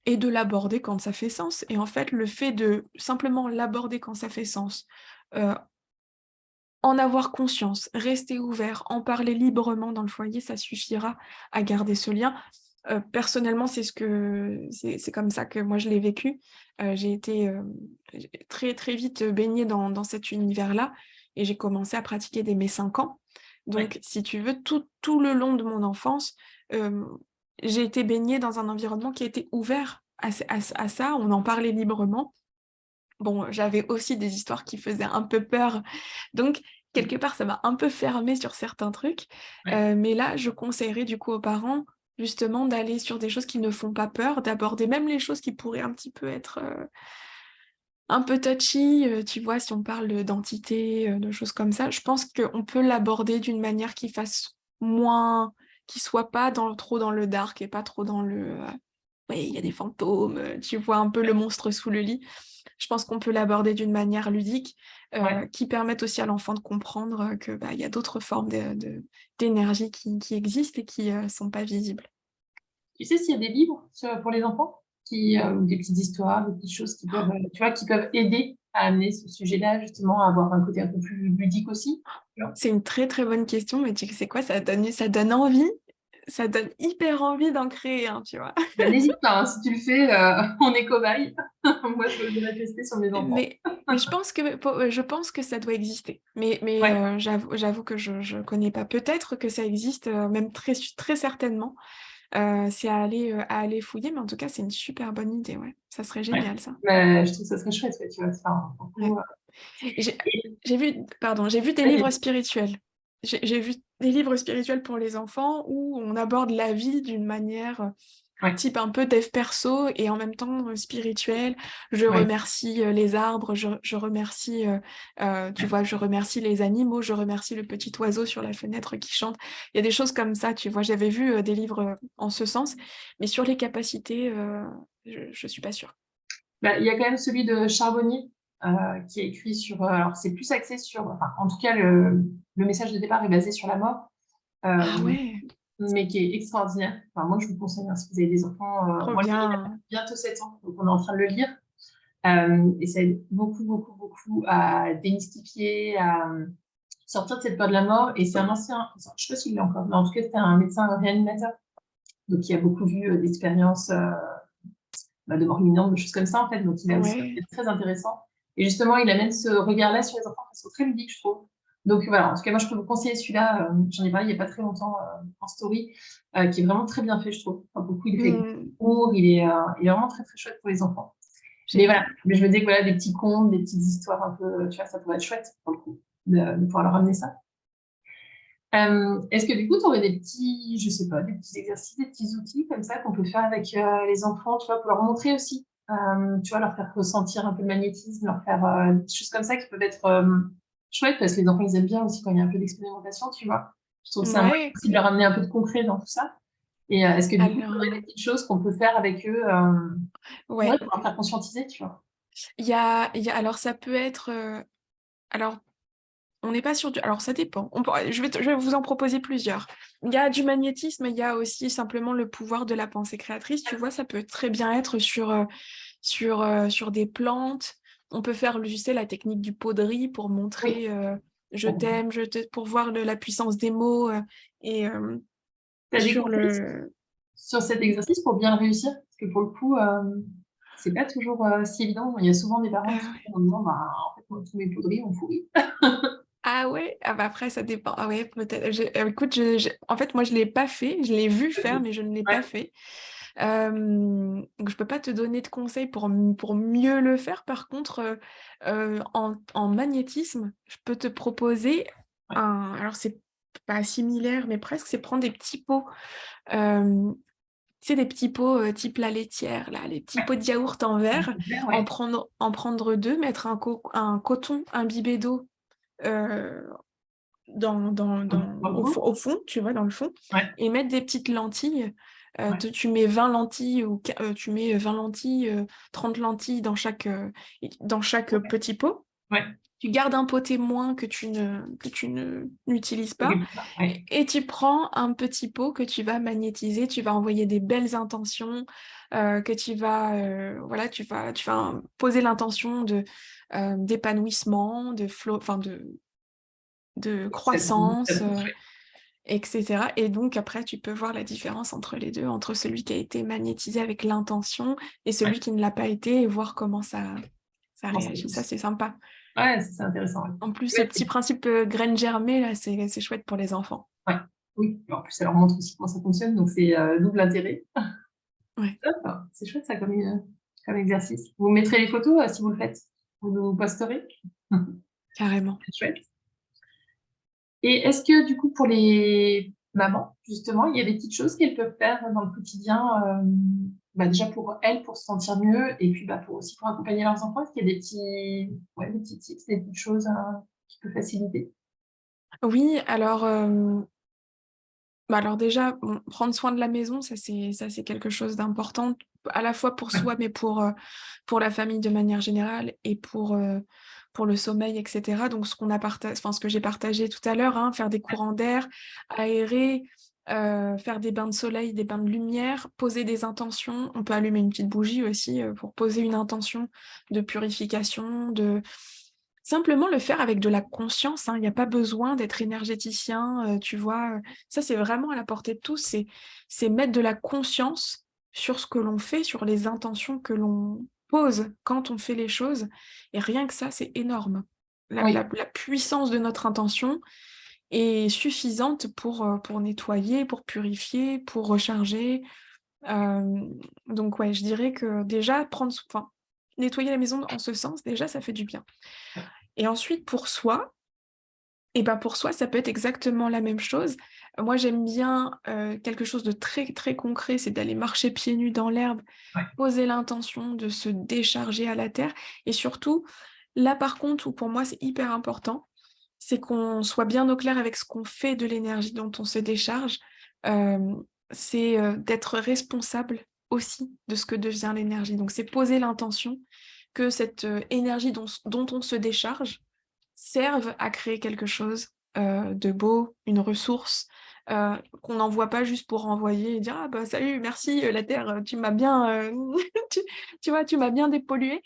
et de l'aborder quand ça fait sens et en fait, le fait de simplement l'aborder quand ça fait sens, heu, en avoir conscience, rester ouvert, en parler librement dans le foyer, ça suffira à garder ce lien. Personnellement, c'est comme ça que moi je l'ai vécu. J'ai été, j'ai très, très vite, baignée dans cet univers-là et j'ai commencé à pratiquer dès mes 5 ans. ouais. Donc si tu veux, tout le long de mon enfance, hem, j'ai été baignée dans un environnement qui était ouvert à ça, on en parlait librement. Bon, j'avais aussi des histoires qui faisaient un peu peur, donc quelque part, ça m'a un peu fermée sur certains trucs, Ouais. mais là, je conseillerais du coup aux parents, justement, d'aller sur des choses qui ne font pas peur, d'aborder même les choses qui pourraient un petit peu être, un peu touchy, tu vois? Si on parle, d'entité, de choses comme ça, je pense qu'on peut l'aborder d'une manière qui fasse moins qui soit pas trop dans le dark et pas trop dans le, «Oui, il y a des fantômes», tu vois? Un peu le monstre sous le lit. Je pense qu'on peut l'aborder d'une manière ludique, Ouais. qui permette aussi à l'enfant de comprendre, que, bah, il y a d'autres formes d'énergie qui existent et qui, sont pas visibles. Tu sais s'il y a des livres pour les enfants ou des petites histoires, des petites choses qui peuvent, tu vois, qui peuvent aider? à amener ce sujet-là, justement, à avoir un côté un peu plus ludique aussi, tu vois? C'est une très, très bonne question, mais tu sais quoi? Ça donne envie, ça donne hyper envie d'en créer un, tu vois? Bah, n'hésite pas, hein, si tu le fais, on est cobaye. Moi, je voudrais tester sur mes enfants. Mais je pense que ça doit exister. Ouais, J'avoue que je connais pas. Peut-être que ça existe, même très certainement. C'est à aller fouiller, mais en tout cas, c'est une super bonne idée, ouais. Ça serait ouais. génial ça. Mais je trouve que ça serait chouette, ouais, tu vois? Enfin, pour le Ouais. coup, J'ai et j'ai vu des livres vas-y. spirituels. J'ai vu des livres spirituels pour les enfants où on aborde la vie d'une manière, Ouais, type un peu dev perso et en même temps, spirituel. Je ouais, remercie, les arbres, je remercie, tu ouais. vois, je remercie les animaux, je remercie le petit oiseau sur la fenêtre qui chante. Il y a des choses comme ça, tu vois? J'avais vu, des livres, en ce sens, mais sur les capacités, je suis pas sûre. Bah, il y a quand même celui de Charbonnier, qui est écrit sur, alors c'est plus axé sur, enfin, en tout cas, le message de départ est basé sur la mort, Ah hem, ouais, mais qui est extraordinaire. Enfin, moi, je vous conseille, hein, si vous avez des enfants, trop moi, le mien, il a bien. bientôt 7 ans, donc on est en train de le lire, et ça aide beaucoup, beaucoup, beaucoup à démystifier, à, sortir de cette peur de la mort, et c'est un ancien, je sais pas s'il l'est encore, mais en tout cas, c'était un médecin réanimateur, donc qui a beaucoup vu, d'expériences, bah, de mort imminente, de choses comme ça, en fait. Donc, il a aussi un Ouais. côté très intéressant. Et justement, il amène ce regard-là sur les enfants de façon très ludique, je trouve. Donc, voilà. En tout cas, moi, je peux vous conseiller celui-là. J'en ai parlé il n'y a pas très longtemps en story, qui est vraiment très bien fait, je trouve. Enfin, pour le coup, il est fait avec Mmh. humour, il est vraiment très, très chouette pour les enfants. Mais voilà. Génial. Mais je me dis que voilà, des petits contes, des petites histoires un peu, tu vois, ça pourrait être chouette, pour le coup, de pouvoir leur amener ça. Est-ce que du coup, tu aurais des petits, je sais pas, des petits exercices, des petits outils comme ça qu'on peut faire avec les enfants, tu vois, pour leur montrer aussi, tu vois, leur faire ressentir un peu le magnétisme, leur faire des choses comme ça qui peuvent être chouettes parce que les enfants, ils aiment bien aussi quand il y a un peu d'expérimentation, tu vois. Je trouve que c'est un moyen Ouais, aussi de leur amener un peu de concret dans tout ça. Et est-ce que du coup, tu aurais des alors, petites choses qu'on peut faire avec eux, ouais, ouais, pour leur faire conscientiser, tu vois? il y a alors ça peut être, alors on n'est pas sur du alors ça dépend. Je vais vous en proposer plusieurs. Il y a du magnétisme, il y a aussi simplement le pouvoir de la pensée créatrice, tu vois? Ça peut très bien être sur des plantes. On peut faire tu sais, la technique du pot de riz pour Oui. montrer, «Je t'aime, je te» pour voir la puissance des mots, et Tu as des sur conseils le sur cet exercice pour bien réussir? Parce que pour le coup, c'est pas toujours, si évident. Il y a souvent des parents qui ouais. font en disant: «Bah, en fait, moi, tous mes poudriers ont pourri». Ah ouais? Ah bah, après ça dépend. Ah ouais, peut-être. Écoute, en fait, moi je l'ai pas fait. Je l'ai vu faire, mais je ne l'ai Ouais, pas fait. Donc je peux pas te donner de conseils pour mieux le faire. Par contre, en magnétisme, je peux te proposer ouais, un alors c'est pas similaire, mais presque, c'est prendre des petits pots, hem, tu sais des petits pots, type la laitière là, les petits ouais. pots de yaourt en verre, Ouais, en prendre 2, mettre un coton imbibé d'eau, heu dans le fond? au fond, tu vois, dans le fond, Ouais, et mettre des petites lentilles, ouais, tu mets 20 lentilles tu mets 20 lentilles, 30 lentilles dans chaque, OK. petit pot. Ouais, Tu gardes un pot témoin que tu n'utilises pas, ouais, et tu prends un petit pot que tu vas magnétiser. Tu vas envoyer des belles intentions, que tu vas, voilà, tu vas poser l'intention d'épanouissement, enfin de ça croissance, touche, ouais. et cetera, et donc après tu peux voir la différence entre les 2, entre celui qui a été magnétisé avec l'intention et Ouais, celui qui ne l'a pas été, et voir comment ça comment ça réagit. Ça, pousse. c'est sympa. Ouais, ça, c'est intéressant, ouais. En plus, ce Ouais, petit principe, graine germée là, c'est chouette pour les enfants. ouais, oui, en plus, ça leur montre aussi comment ça fonctionne, donc c'est, double intérêt. Ouais, Top, c'est chouette ça comme exercice. Vous mettrez les photos, si vous le faites? Vous nous posterez? carrément. C'est chouette. Et est-ce que du coup, pour les mamans, justement, il y a des petites choses qu'elles peuvent faire dans le quotidien, bah, déjà pour elles, pour se sentir mieux et puis, bah, pour aussi pour accompagner leurs enfants? Est-ce qu'il y a des petits, ouais, des petits tips, des petites choses, qui peuvent faciliter? Oui, alors, bah, alors déjà, bon, prendre soin de la maison, ça c'est quelque chose d'important, à la fois pour Ouais, soi, mais pour la famille de manière générale, et pour le sommeil, et cetera. Donc ce que j'ai partagé tout à l'heure, hein, faire des courants d'air, aérer, faire des bains de soleil, des bains de lumière, poser des intentions. On peut allumer une petite bougie aussi, pour poser une intention de purification, de simplement le faire avec de la conscience, hein. Il y a pas besoin d'être énergéticien, tu vois? Ça, c'est vraiment à la portée de tous. C'est mettre de la conscience sur ce que l'on fait, sur les intentions que l'on pose quand on fait les choses et rien que ça, c'est énorme. Oui, La puissance de notre intention est suffisante pour nettoyer, pour purifier, pour recharger. Donc ouais, je dirais que déjà nettoyer la maison en ce sens, déjà, ça fait du bien. Et ensuite pour soi, pour soi, ça peut être exactement la même chose. Moi, j'aime bien, quelque chose de très, très concret, c'est d'aller marcher pieds nus dans l'herbe, ouais, poser l'intention de se décharger à la terre et surtout, là, par contre, où pour moi c'est hyper important, c'est qu'on soit bien au clair avec ce qu'on fait de l'énergie dont on se décharge. Hem, c'est, d'être responsable aussi de ce que devient l'énergie. Donc c'est poser l'intention que cette, énergie dont on se décharge serve à créer quelque chose, de beau, une ressource, qu'on n'envoie pas juste pour envoyer et dire: «Ah bah salut, merci, la terre, tu m'as bien, tu tu vois, tu m'as bien dépollué».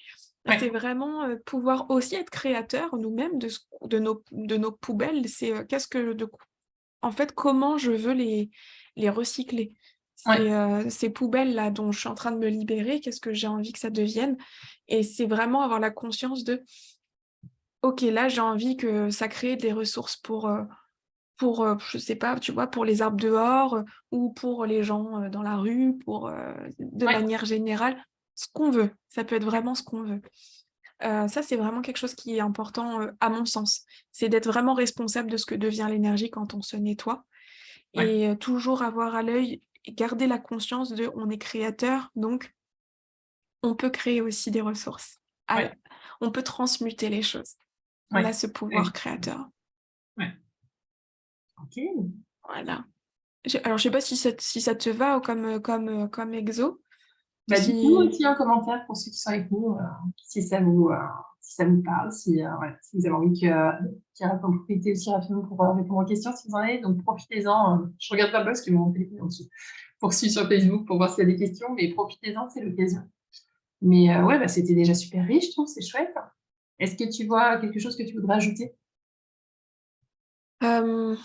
C'est ouais, vraiment, pouvoir aussi être créateur nous-mêmes de nos poubelles. C'est, qu'est-ce que de en fait, comment je veux les recycler? ouais, Ces poubelles-là dont je suis en train de me libérer, qu'est-ce que j'ai envie que ça devienne? Et c'est vraiment avoir la conscience de OK, là, j'ai envie que ça crée des ressources je sais pas, tu vois, pour les arbres dehors, ou pour les gens, dans la rue, de ouais, manière générale, ce qu'on veut. Ça peut être vraiment ce qu'on veut. Ça, c'est vraiment quelque chose qui est important, à mon sens. C'est d'être vraiment responsable de ce que devient l'énergie quand on se nettoie ouais, et toujours avoir à l'œil et garder la conscience de on est créateur, donc on peut créer aussi des ressources. ouais, On peut transmuter les choses. On a ouais, ce pouvoir ouais, créateur. ouais. OK. Voilà. Alors je sais pas si ça te va comme exo? Bah, dites-nous Si aussi un commentaire pour ceux qui sont avec nous, si ça vous, si ça vous parle, si, voilà, si vous avez envie qu'il en profiter aussi rapidement pour, répondre aux questions si vous en avez, donc profitez-en, je regarde pas parce que mon téléphone est en-dessous, pour suivre sur Facebook pour voir s'il y a des questions, mais profitez-en, c'est l'occasion. Mais, ouais, bah, c'était déjà super riche, je trouve, c'est chouette. Est-ce que tu vois quelque chose que tu voudrais ajouter? hem,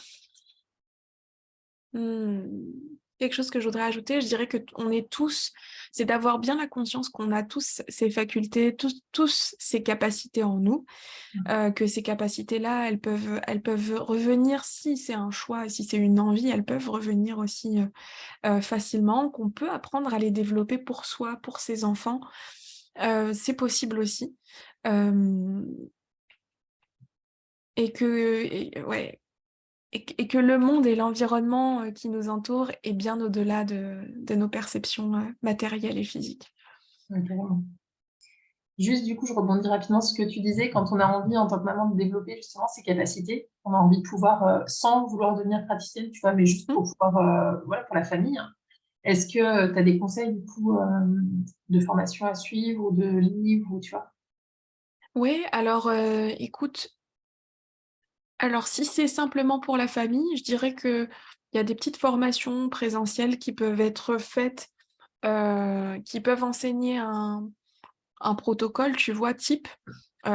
quelque chose que je voudrais ajouter, je dirais qu'on est tous c'est d'avoir bien la conscience qu'on a tous ces facultés, tous ces capacités en nous, Mmh. que ces capacités-là, elles peuvent revenir si c'est un choix et si c'est une envie, elles peuvent revenir aussi, facilement, qu'on peut apprendre à les développer pour soi, pour ses enfants. C'est possible aussi. Hem ouais et que le monde et l'environnement, qui nous entoure est bien au-delà de nos perceptions, matérielles et physiques. Ouais, carrément. Juste, du coup, je rebondis rapidement sur ce que tu disais, quand on a envie, en tant que maman, de développer justement ces capacités, on a envie de pouvoir, sans vouloir devenir praticienne, tu vois, mais juste Mmh. pour pouvoir, voilà, pour la famille, hein. Est-ce que tu as des conseils, du coup, de formation à suivre ou de livres ou tu vois? Ouais, alors, écoute, alors si c'est simplement pour la famille, je dirais qu'il y a des petites formations présentielles qui peuvent être faites, qui peuvent enseigner un protocole, tu vois, type.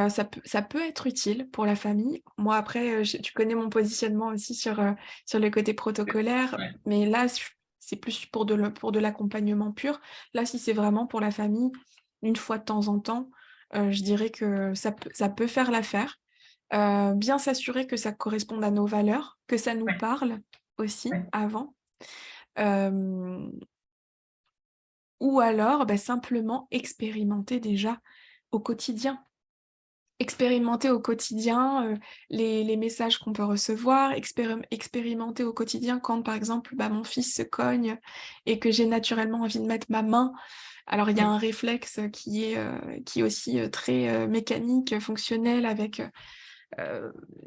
Ça peut être utile pour la famille. Moi après, tu connais mon positionnement aussi sur le côté protocolaire, Ouais, mais là, c'est plus pour de l'accompagnement pur. Là, si c'est vraiment pour la famille, une fois de temps en temps, je dirais que ça peut faire l'affaire. Bien s'assurer que ça corresponde à nos valeurs, que ça nous ouais, parle aussi ouais, avant. Hem, ou alors, simplement expérimenter déjà au quotidien. Expérimenter au quotidien, les messages qu'on peut recevoir, expérimenter au quotidien quand, par exemple, mon fils se cogne et que j'ai naturellement envie de mettre ma main. Alors il y a ouais, un réflexe, qui est aussi, très, mécanique, fonctionnel avec,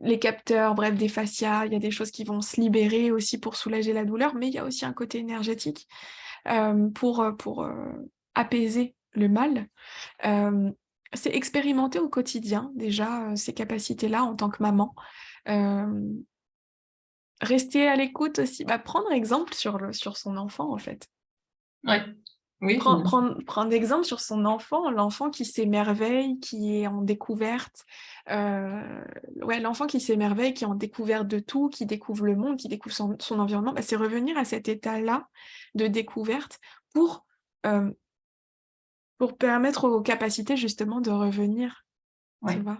les capteurs, bref, des fascias. Il y a des choses qui vont se libérer aussi pour soulager la douleur, mais il y a aussi un côté énergétique, apaiser le mal. Hem, c'est expérimenter au quotidien déjà, ces capacités-là en tant que maman. Hem, rester à l'écoute aussi, prendre exemple sur son enfant, en fait. Ouais. Oui, génial. Prendre exemple sur son enfant, l'enfant qui s'émerveille, qui est en découverte, ouais, l'enfant qui s'émerveille, qui est en découverte de tout, qui découvre le monde, qui découvre son environnement, c'est revenir à cet état-là de découverte pour, hem, pour permettre aux capacités justement de revenir, tu Ouais. vois?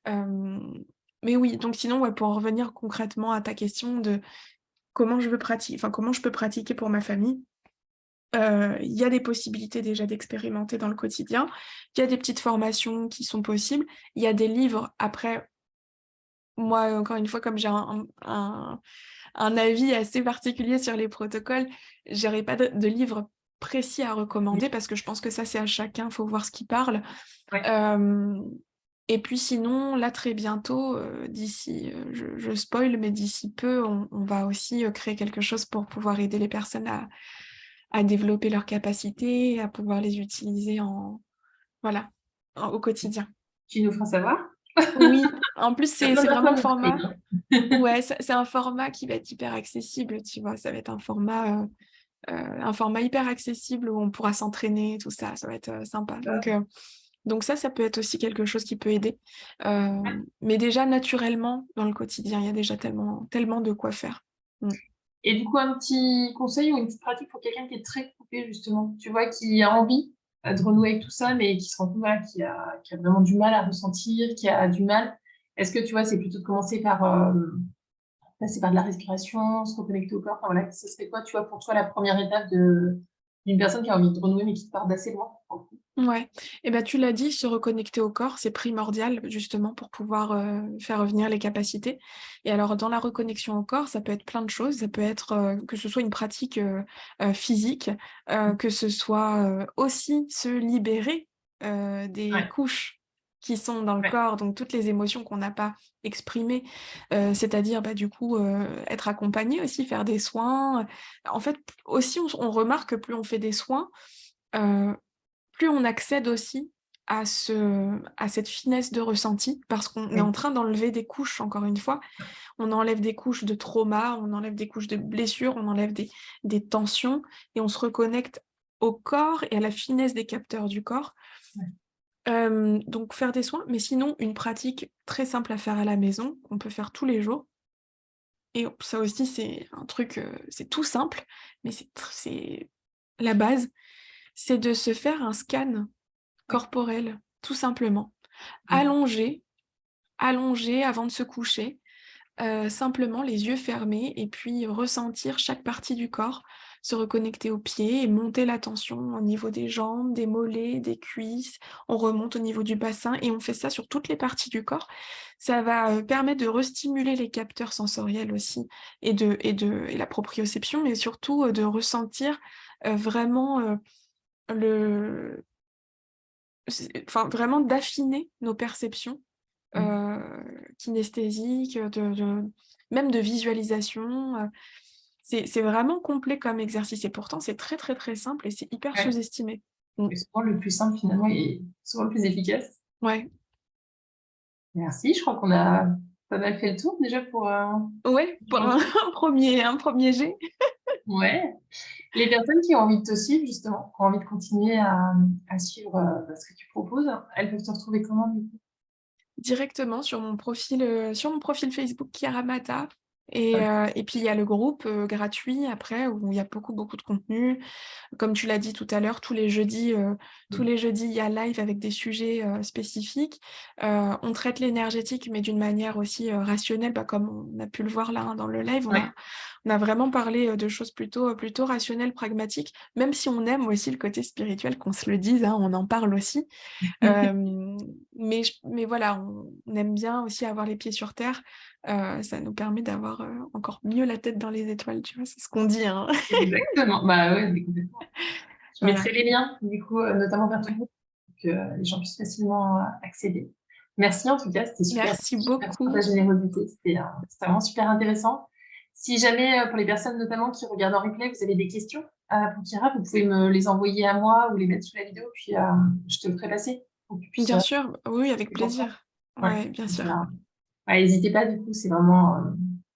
Hem, mais oui, donc sinon, ouais, pour en revenir concrètement à ta question de comment je peux pratiquer pour ma famille. Il y a des possibilités déjà d'expérimenter dans le quotidien. Il y a des petites formations qui sont possibles. Il y a des livres. Après, moi, encore une fois, comme j'ai un avis assez particulier sur les protocoles, j'aurais pas de livre précis à Mmh. recommander parce que je pense que ça, c'est à chacun, faut voir ce qui parle. Ouais. Hem et puis sinon, là, très bientôt, d'ici, je spoil, mais d'ici peu, on va aussi, créer quelque chose pour pouvoir aider les personnes à développer leurs capacités, à pouvoir les utiliser voilà, au quotidien. Tu nous feras savoir? Oui, en plus, Il y a plein c'est vraiment le d'informations, format hein. ouais, c'est un format qui va être hyper accessible, tu vois? Ça va être un format hyper accessible où on pourra s'entraîner, tout ça, ça va être, sympa. Donc ça peut être aussi quelque chose qui peut aider. Mais déjà naturellement, dans le quotidien, il y a déjà tellement tellement de quoi faire. Mmh. Et du coup, un petit conseil ou une petite pratique pour quelqu'un qui est très coupé justement, tu vois, qui a envie, de renouer avec tout ça, mais qui se rend compte, voilà, qui a vraiment du mal à ressentir, qui a du mal. Est-ce que, tu vois, c'est plutôt de commencer par, passer par de la respiration, se reconnecter au corps? Enfin voilà, ce serait quoi, tu vois, pour toi, la première étape d'une personne qui a envie de renouer, mais qui part d'assez loin, pour le coup? Ouais et tu l'as dit, se reconnecter au corps, c'est primordial justement pour pouvoir, faire revenir les capacités et alors dans la reconnexion au corps, ça peut être plein de choses. Ça peut être, que ce soit une pratique, physique, que ce soit, aussi se libérer, des Ouais, couches qui sont dans le ouais. corps, donc toutes les émotions qu'on n'a pas exprimées, c'est-à-dire, du coup, être accompagné aussi, faire des soins, en fait, aussi on remarque que plus on fait des soins, heu plus on accède aussi à cette finesse de ressenti, parce qu'on est Oui, en train d'enlever des couches, encore une fois. On enlève des couches de trauma, on enlève des couches de blessures, on enlève des tensions et on se reconnecte au corps et à la finesse des capteurs du corps. ouais. Donc faire des soins, mais sinon une pratique très simple à faire à la maison, qu'on peut faire tous les jours et ça aussi c'est un truc, c'est tout simple, mais c'est la base, c'est de se faire un scan Oui. corporelle, tout simplement. D'accord. Allongé, allongé avant de se coucher, simplement les yeux fermés et puis ressentir chaque partie du corps, se reconnecter aux pieds et monter la tension au niveau des jambes, des mollets, des cuisses. On remonte au niveau du bassin et on fait ça sur toutes les parties du corps. Ça va, permettre de restimuler les capteurs sensoriels aussi et la proprioception, mais surtout, de ressentir, vraiment, le vraiment d'affiner nos perceptions, Mmh. kinesthésiques, de même de visualisation, c'est vraiment complet comme exercice et pourtant c'est très, très, très simple et c'est hyper Ouais. sous-estimé. Mmh. Et souvent le plus simple finalement est souvent le plus efficace. Ouais. Merci, je crois qu'on a pas mal fait le tour déjà pour, Ouais, pour un aujourd'hui. un 1er jet. Ouais. Les personnes qui ont envie de te suivre justement, qui ont envie de continuer à suivre, ce que tu proposes, elles peuvent te retrouver comment du coup? Directement sur mon profil Facebook Chiara Mata OK. et puis il y a le groupe, gratuit après où il y a beaucoup, beaucoup de contenu. Comme tu l'as dit tout à l'heure, tous Mmh. les jeudis, il y a live avec des sujets, spécifiques. On traite l'énergétique, mais d'une manière aussi, rationnelle, comme on a pu le voir là, hein, dans le live. Ouais. On a vraiment parlé, de choses plutôt rationnelles, pragmatiques, même si on aime aussi le côté spirituel, qu'on se le dise, hein, on en parle aussi. Hem, mais voilà, on aime bien aussi avoir les pieds sur terre. Ça nous permet d'avoir, encore mieux la tête dans les étoiles, tu vois? C'est ce qu'on dit, hein. Exactement. Bah, ouais, mais complètement. Je Voilà. mettrai les liens du coup, notamment vers ton Ouais. groupe pour que les gens puissent facilement, accéder. Merci en tout cas, c'était super, Merci super pour ta beaucoup. générosité, c'était vraiment super intéressant. Si jamais, pour les personnes notamment qui regardent en replay, vous avez des questions, pour Kira, vous pouvez me les envoyer à moi ou les mettre sous la vidéo puis, je te le ferai passer pour que tu puisses, Bien sûr, oui, avec y comprendre. plaisir. Ouais, Ouais, bien donc, sûr. ouais, hésitez pas du coup, c'est vraiment,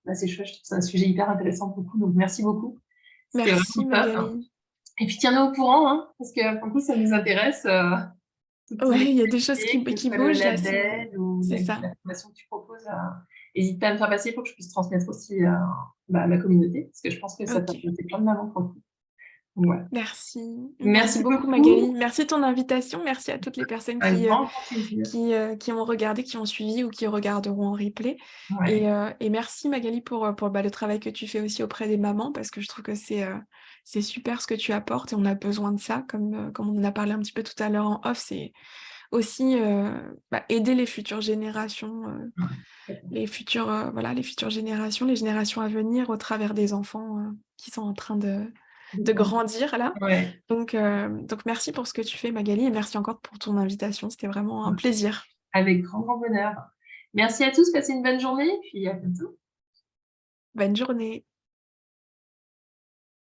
bah, c'est chouette, je trouve ça un sujet hyper intéressant pour le coup, donc merci beaucoup. C'était Merci vraiment top, hein. Magali. Et puis tiens-nous au courant, hein, parce que pour le coup, ça nous intéresse, toutes ton Ouais, il y a des choses activité, que ce qui soit le bougent là, label ou c'est ça. la formation que tu proposes, hésite pas à me faire passer pour que je puisse transmettre aussi, bah, à ma communauté, parce que je pense que ça peut OK. intéresser plein de mamans pour le coup. Donc voilà. Merci. Merci Merci beaucoup beaucoup, Magali. Merci de ton invitation. Merci à toutes les personnes un grand, grand plaisir. qui ont regardé, qui ont suivi ou qui regarderont en replay Ouais, et merci Magali pour, bah, le travail que tu fais aussi auprès des mamans parce que je trouve que c'est super ce que tu apportes et on a besoin de ça comme on en a parlé un petit peu tout à l'heure en off, c'est aussi, bah, aider les futures générations, ouais, voilà, les futures générations, les générations à venir au travers des enfants, qui sont en train de complètement. grandir là. Ouais, Donc merci pour ce que tu fais Magali et merci encore pour ton invitation. C'était vraiment un plaisir. avec grand, grand bonheur. Merci à tous, passez une bonne journée, puis à bientôt. Bonne journée.